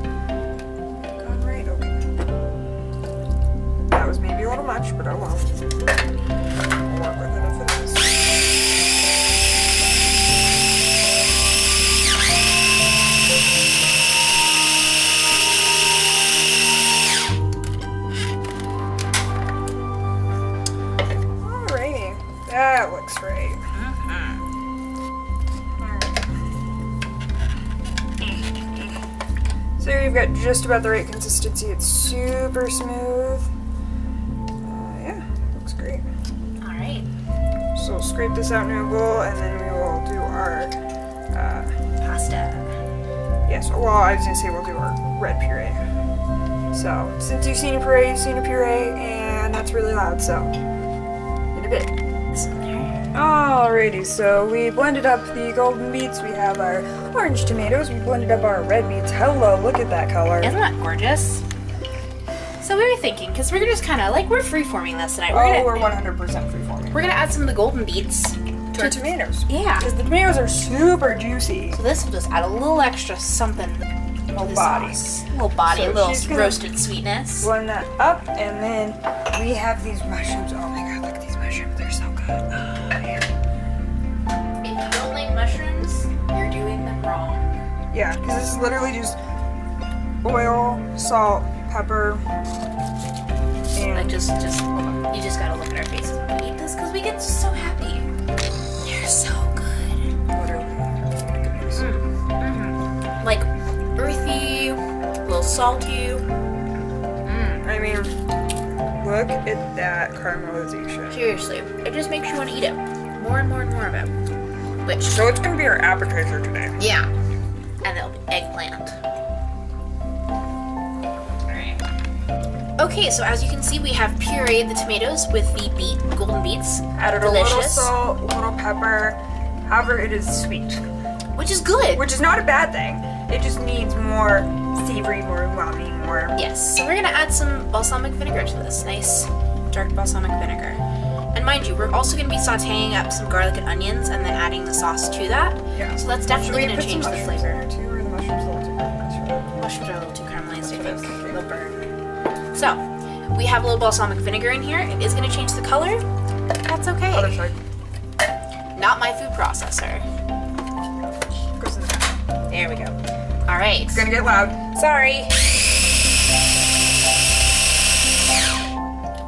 Gone right, okay. That was maybe a little much, but oh well. I'll work with it if it is. Alrighty, that looks right. So you've got just about the right consistency. It's super smooth. Yeah, looks great. All right. So we'll scrape this out in a bowl, and then we will do our Pasta. yes. Well, I was gonna say we'll do our red puree. So since you've seen a puree, you've seen a puree, and that's really loud. So in a bit. This in there. Alrighty, so we blended up the golden beets, we have our orange tomatoes, we blended up our red beets. Hello, look at that color. Isn't that gorgeous? So we were thinking, because we're just kind of like, we're freeforming this tonight. We're 100% freeforming. We're gonna add some of the golden beets To our tomatoes. Yeah. Because the tomatoes are super juicy. So this will just add a little extra something. Little to the body. sauce. A little body, So a little she's gonna- roasted sweetness. Blend that up, and then we have these mushrooms. Oh my god, look at these mushrooms. They're so good. Yeah. If you don't like mushrooms, you're doing them wrong. Yeah, because this is literally just oil, salt, pepper, Like and just you just gotta look at our faces when we eat this because we get so happy. They're so good. literally. Like earthy, a little salty. I mean, look at that caramelization. Seriously, it just makes you want to eat it. More and more and more of it. Which, So it's gonna be our appetizer today. yeah. And there'll be eggplant. Alright. Okay, so as you can see, we have pureed the tomatoes with the golden beets. Added a little Delicious. salt, a little pepper. However, it is sweet, Which is good. which is not a bad thing. It just needs more savory, more umami, more. Yes, so we're gonna add some balsamic vinegar to this. Nice dark balsamic vinegar. And mind you, we're also gonna be sauteing up some garlic and onions and then adding the sauce to that. Yeah. So that's Should definitely we gonna put some change the mushrooms in flavor. there too, or the mushrooms a little too caramelized? Mushrooms are a little too caramelized, I what I was think. thinking. They'll burn. So, we have a little balsamic vinegar in here. It is gonna change the color. That's Other okay. side. Not my food processor. Goes in the back. There we go. All right. It's gonna get loud. Sorry.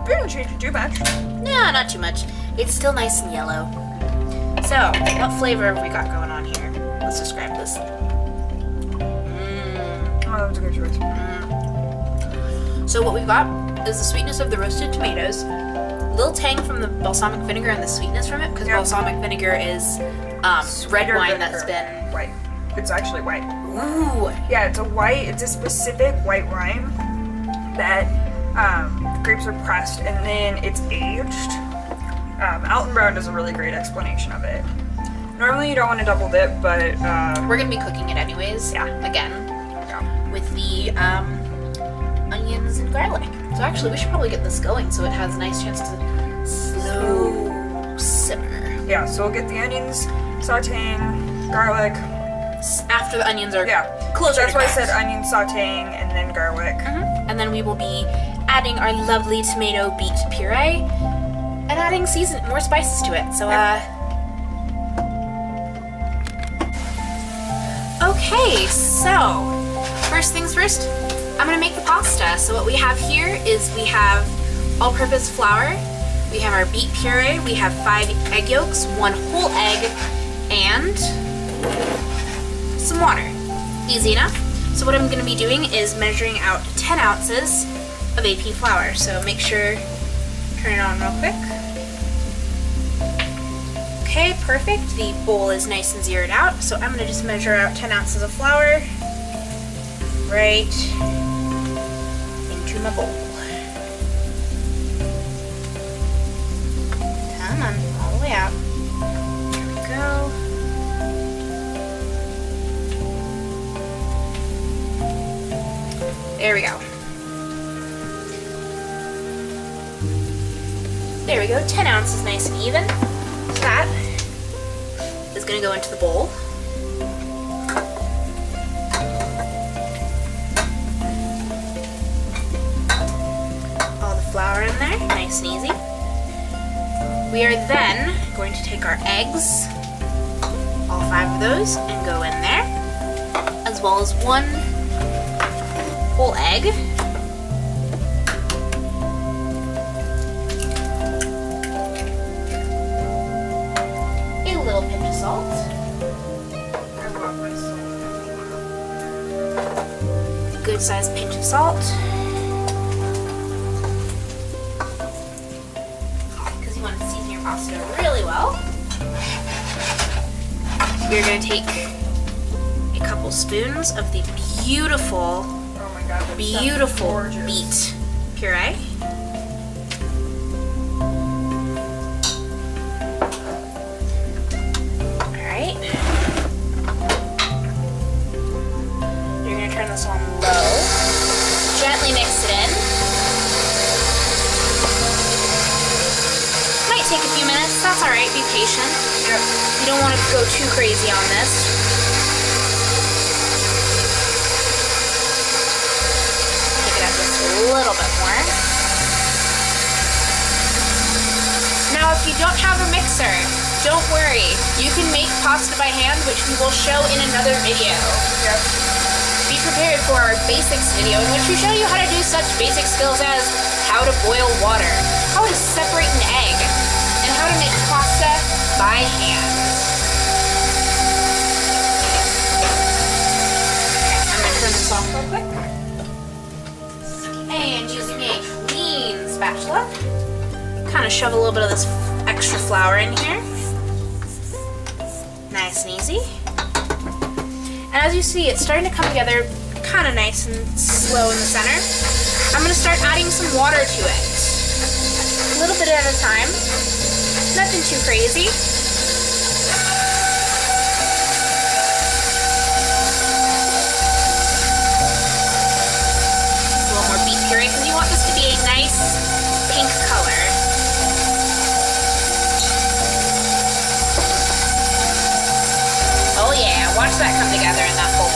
We didn't change it too much. No, not too much. It's still nice and yellow. So, what flavor have we got going on here? Let's describe this. Oh, that was a good choice. So what we've got is the sweetness of the roasted tomatoes, a little tang from the balsamic vinegar and the sweetness from it, because Yeah. balsamic vinegar is red Sweeter wine vinegar. that's been. white. It's actually white. Ooh. Yeah, it's a white. It's a specific white wine that the grapes are pressed and then it's aged. Alton Brown does a really great explanation of it. Normally you don't want to double dip, but We're gonna be cooking it anyways. Yeah. Again, yeah. with the onions and garlic. So actually, we should probably get this going so it has a nice chance to slow simmer. Yeah, so we'll get the onions, sauteing, garlic. After the onions are Yeah, closer that's to why I cracked. said onion sauteing and then garlic. And then we will be adding our lovely tomato beet puree and adding more spices to it. So, okay, so first things first, I'm gonna make the pasta. So what we have here is we have all-purpose flour, we have our beet puree, we have 5 egg yolks, 1 whole egg, and some water. Easy enough. So what I'm going to be doing is measuring out 10 ounces of AP flour. So make sure, turn it on real quick. Okay, perfect. The bowl is nice and zeroed out. So I'm going to just measure out 10 ounces of flour right into my bowl. Come on, all the way out. There we go. There we go. There we go, 10 ounces nice and even. So that is gonna go into the bowl. flour in there, nice and easy. We are then going to take our eggs, all 5 of those, and go in there, as well as 1 whole egg. A little pinch of salt. A good sized pinch of salt. Because you want to season your pasta really well. We're going to take a couple spoons of the beautiful, Oh my god, that beautiful sounds gorgeous. beet puree. Alright. You're going to turn this on low. Gently mix it in. Might take a few minutes. That's alright. Be patient. Yep. You don't want to go too crazy on this. Pick it up just a little bit more. Now, if you don't have a mixer, don't worry. You can make pasta by hand, which we will show in another video. Yep. Be prepared for our basics video, in which we show you how to do such basic skills as how to boil water, how to separate an egg, and how to make pasta by hand. I'm going to turn this off real quick. And using a clean spatula, kind of shove a little bit of this extra flour in here. Nice and easy. And as you see, it's starting to come together kind of nice and slow in the center. I'm going to start adding some water to it. A little bit at a time. Nothing too crazy. A little more beet puree because you want this to be a nice pink color. Oh yeah, watch that come together in that bowl. A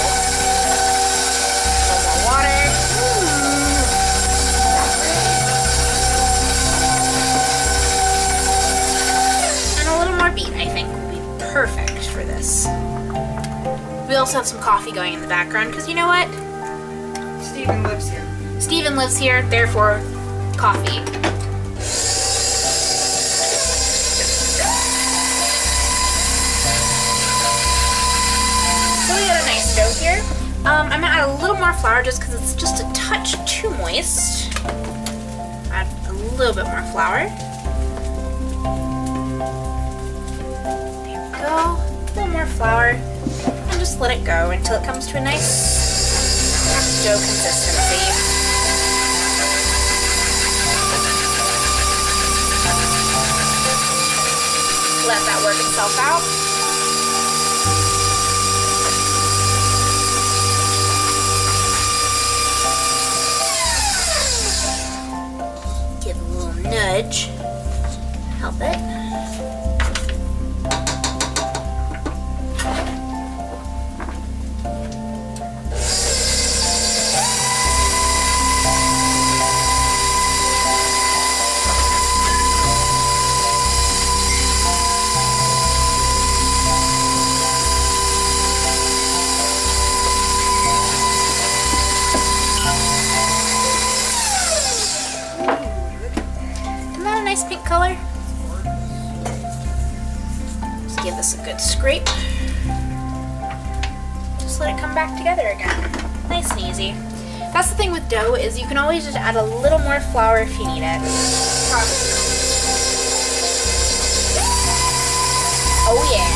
little more water. And a little more beet, I think, will be perfect for this. We also have some coffee going in the background, because you know what? Steven lives here. Steven lives here, therefore, coffee. So we got a nice dough here. I'm gonna add a little more flour just because it's just a touch too moist. Add a little bit more flour. There we go. A little more flour. And just let it go until it comes to a nice dough consistency. Let that work itself out. Give it a little nudge. Help it. Isn't that a nice pink color? Just give this a good scrape. Just let it come back together again. Nice and easy. That's the thing with dough, is you can always just add a little more flour if you need it. Oh yeah.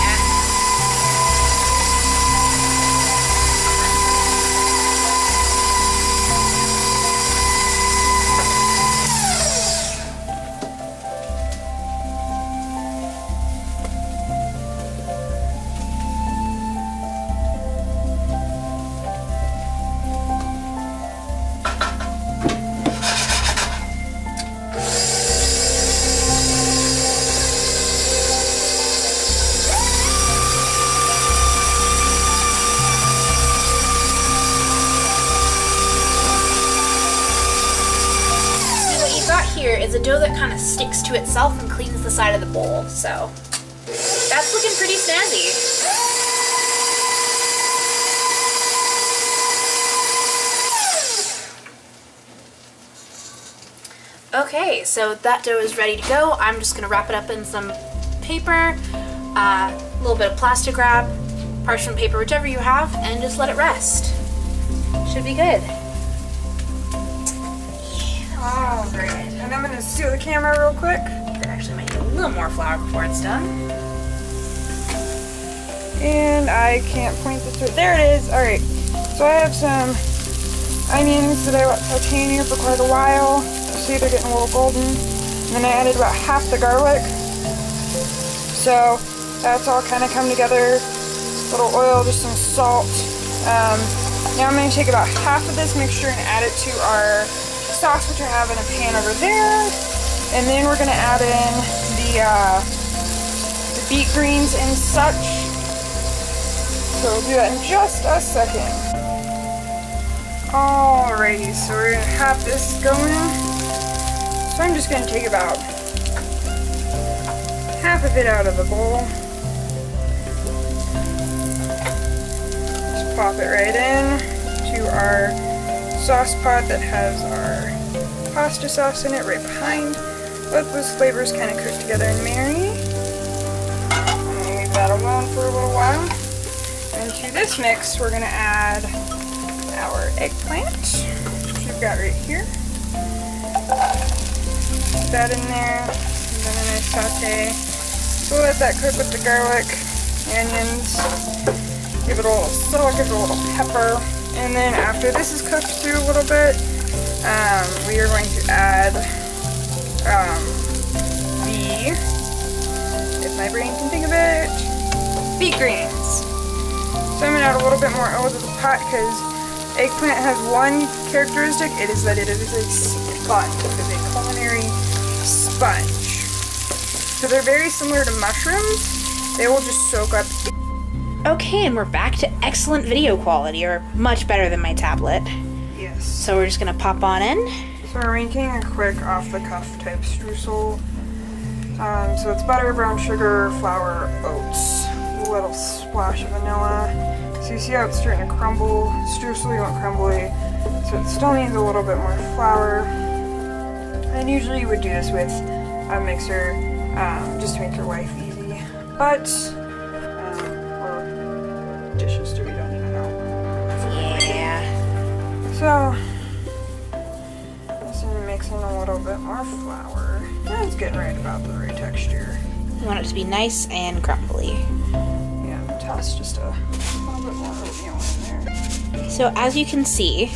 texture is a dough that kind of sticks to itself and cleans the side of the bowl. So that's looking pretty snazzy. Okay, so that dough is ready to go. I'm just gonna wrap it up in some paper, a little bit of plastic wrap, parchment paper, whichever you have, and just let it rest. Should be good. All right, and I'm gonna steal the camera real quick. That actually might need a little more flour before it's done. And I can't point this right. There it is. All right, so I have some onions that I let saute in here for quite a while. See, they're getting a little golden. And then I added about half the garlic. So that's all kind of come together. A little oil, just some salt. Now I'm going to take about half of this mixture and add it to our sauce, which I have in a pan over there. And then we're going to add in the beet greens and such. So we'll do that in just a second. Alrighty, so we're going to have this going. So I'm just going to take about half of it out of the bowl. Just pop it right in to our sauce pot that has our pasta sauce in it right behind. Let those flavors kind of cook together and marry. And leave that alone for a little while. And to this mix, we're going to add our eggplant, which we've got right here. Put that in there, and then a nice saute. So let that cook with the garlic, onions, give it a little salt, give it a little pepper, and then after this is cooked through a little bit, we are going to add if my brain can think of it, beet greens. So I'm going to add a little bit more oil to the pot because eggplant has one characteristic, it is that it is a sponge. It is a culinary sponge. So they're very similar to mushrooms. They will just soak up. Okay, and we're back to excellent video quality, or much better than my tablet. Yes. So we're just gonna pop on in. So we're making a quick off-the-cuff type streusel. So it's butter, brown sugar, flour, oats, a little splash of vanilla. So you see how it's starting to crumble. Streusel, you want crumbly. So it still needs a little bit more flour. And usually you would do this with a mixer, just to make your life easy. But, or dishes to be done, you know. Yeah. So, just mix in a little bit more flour. And it's getting right about the right texture. You want it to be nice and crumbly. Yeah, toss just a little bit more oatmeal in there. So as you can see,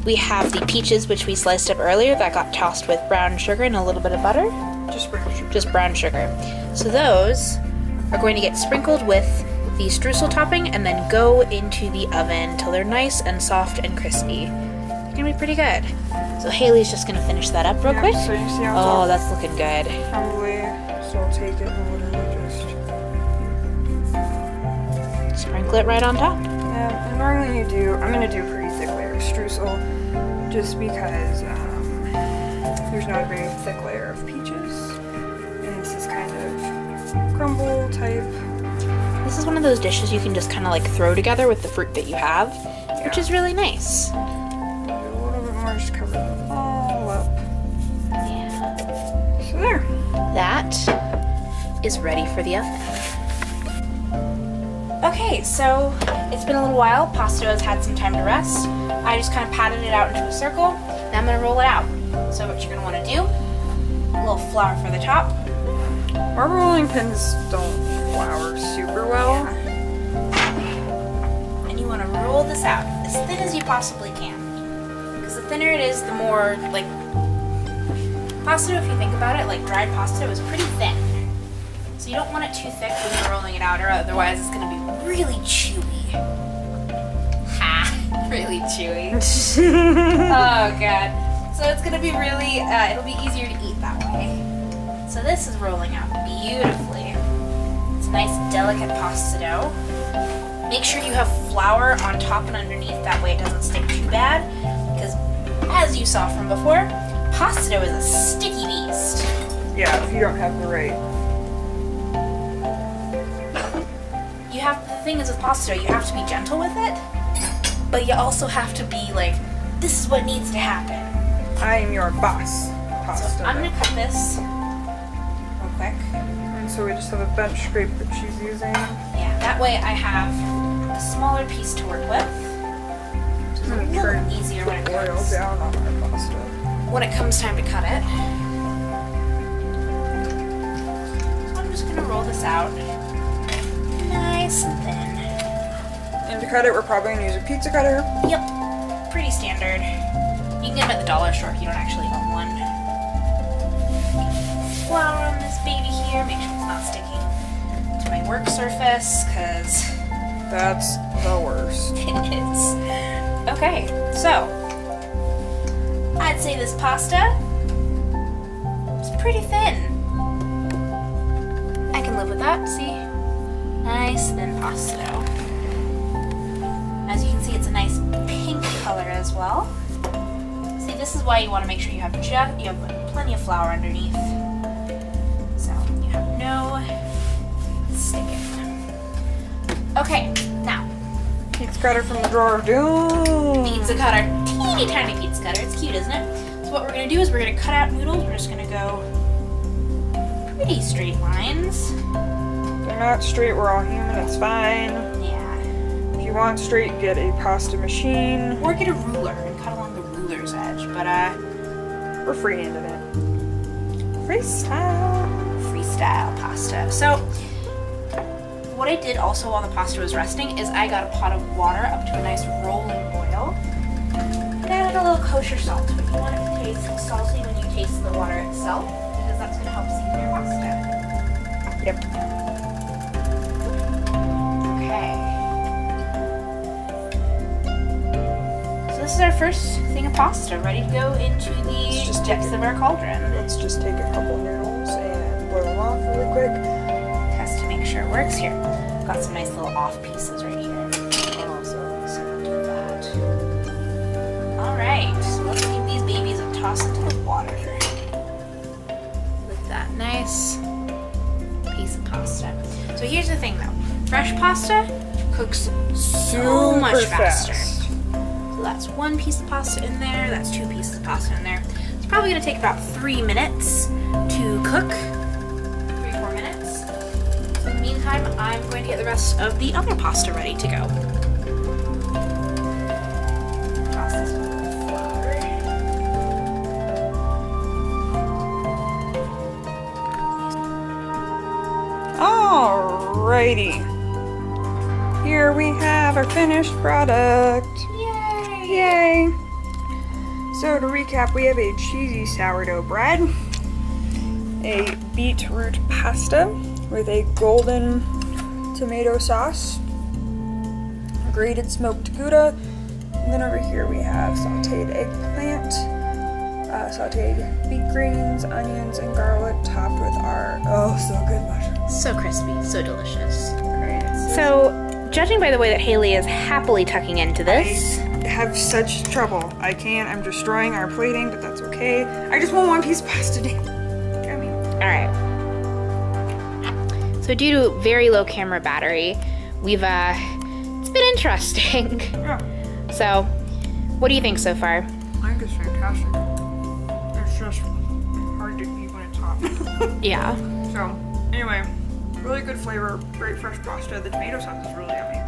we have the peaches which we sliced up earlier that got tossed with brown sugar and a little bit of butter. Just brown sugar. Just brown sugar. So those are going to get sprinkled with the streusel topping and then go into the oven till they're nice and soft and crispy. They're gonna be pretty good. So Haley's just gonna finish that up real quick. So you see how Oh, that's looking good. crumbly. So I'll take it and literally just. Sprinkle it right on top. Yeah, and normally you do. I'm gonna do a pretty thick layer of streusel, just because there's not a very thick layer of peaches, and this is kind of crumble type. This is one of those dishes you can just kind of like throw together with the fruit that you have, which is really nice. Do a little bit more, just cover them all up. Yeah. So there. That is ready for the oven. Okay, so it's been a little while. Pasta has had some time to rest. I just kind of patted it out into a circle. Now I'm gonna roll it out. So what you're gonna wanna do, a little flour for the top. Our rolling pins don't flour super well. And you wanna roll this out as thin as you possibly can. Because the thinner it is, the more, like, pasta, if you think about it, like dried pasta was pretty thin. So you don't want it too thick when you're rolling it out, or otherwise it's gonna be really chewy. Ha! Really chewy. Oh god. So it's gonna be really, it'll be easier to eat that way. So this is rolling out beautifully. It's a nice delicate pasta dough. Make sure you have flour on top and underneath, that way it doesn't stick too bad. Because as you saw from before, pasta dough is a sticky beast. Yeah, if you don't have the right. The thing is with pasta dough, you have to be gentle with it, but you also have to be like, this is what needs to happen. I am your boss. Pasta. So I'm gonna cut this real quick. And so we just have a bench scrape that she's using. Yeah, that way I have a smaller piece to work with. Which is a I'm gonna little turn easier when it the oil comes down on our pasta. when it comes time to cut it. So I'm just gonna roll this out nice and thin. And to cut it, we're probably gonna use a pizza cutter. Yep, pretty standard. You can get them at the dollar store if you don't actually own one. Flour on this baby here, make sure it's not sticking to my work surface, because That's the worst. it is. Okay, so I'd say this pasta is pretty thin. I can live with that, see? Nice thin pasta dough. As you can see, it's a nice pink color as well. See, this is why you want to make sure you have plenty of flour underneath, so you have no sticking. Okay, now Pizza cutter from the drawer of doom. pizza cutter, teeny tiny pizza cutter. It's cute, isn't it? So what we're gonna do is we're gonna cut out noodles. We're just gonna go pretty straight lines. They're not straight, we're all human, it's fine. Yeah. If you want straight, get a pasta machine. Or get a ruler and cut along the ruler's edge. But We're freehanding it. Freestyle. freestyle pasta. So what I did also while the pasta was resting is I got a pot of water up to a nice rolling boil. And I added a little kosher salt to it. You want it to taste salty when you taste the water itself, because that's going to help season your pasta. Yep. Okay. So this is our first thing of pasta, ready to go into Let's just the take depths it. of our cauldron. Let's just take a couple noodles and boil them off really quick. Test to make sure it works here. Got some nice little off pieces right here. Also, So we'll do that. Alright, so let's leave these babies and toss into the water. With that nice piece of pasta. So here's the thing though. Fresh pasta cooks so much super faster. fast. So that's one piece of pasta in there, that's two pieces of pasta in there. It's probably gonna take about 3 minutes to cook. 3-4 minutes. So in the meantime, I'm going to get the rest of the other pasta ready to go. Toss this with a little flour. Alrighty. Here we have our finished product. Yay! Yay! So to recap, we have a cheesy sourdough bread, a beetroot pasta with a golden tomato sauce, grated smoked Gouda, and then over here we have sauteed eggplant, sauteed beet greens, onions, and garlic topped with our so good mushrooms. So crispy, so delicious. Alright, So, judging by the way that Haley is happily tucking into this, I have such trouble. I can't. I'm destroying our plating, but that's okay. I just want one piece of pasta. I mean, alright. So due to very low camera battery, we've, it's been interesting. yeah, So, what do you think so far? I think it's fantastic. It's just hard to eat when it's hot. Yeah. So, anyway, really good flavor, great fresh pasta. The tomato sauce is really yummy.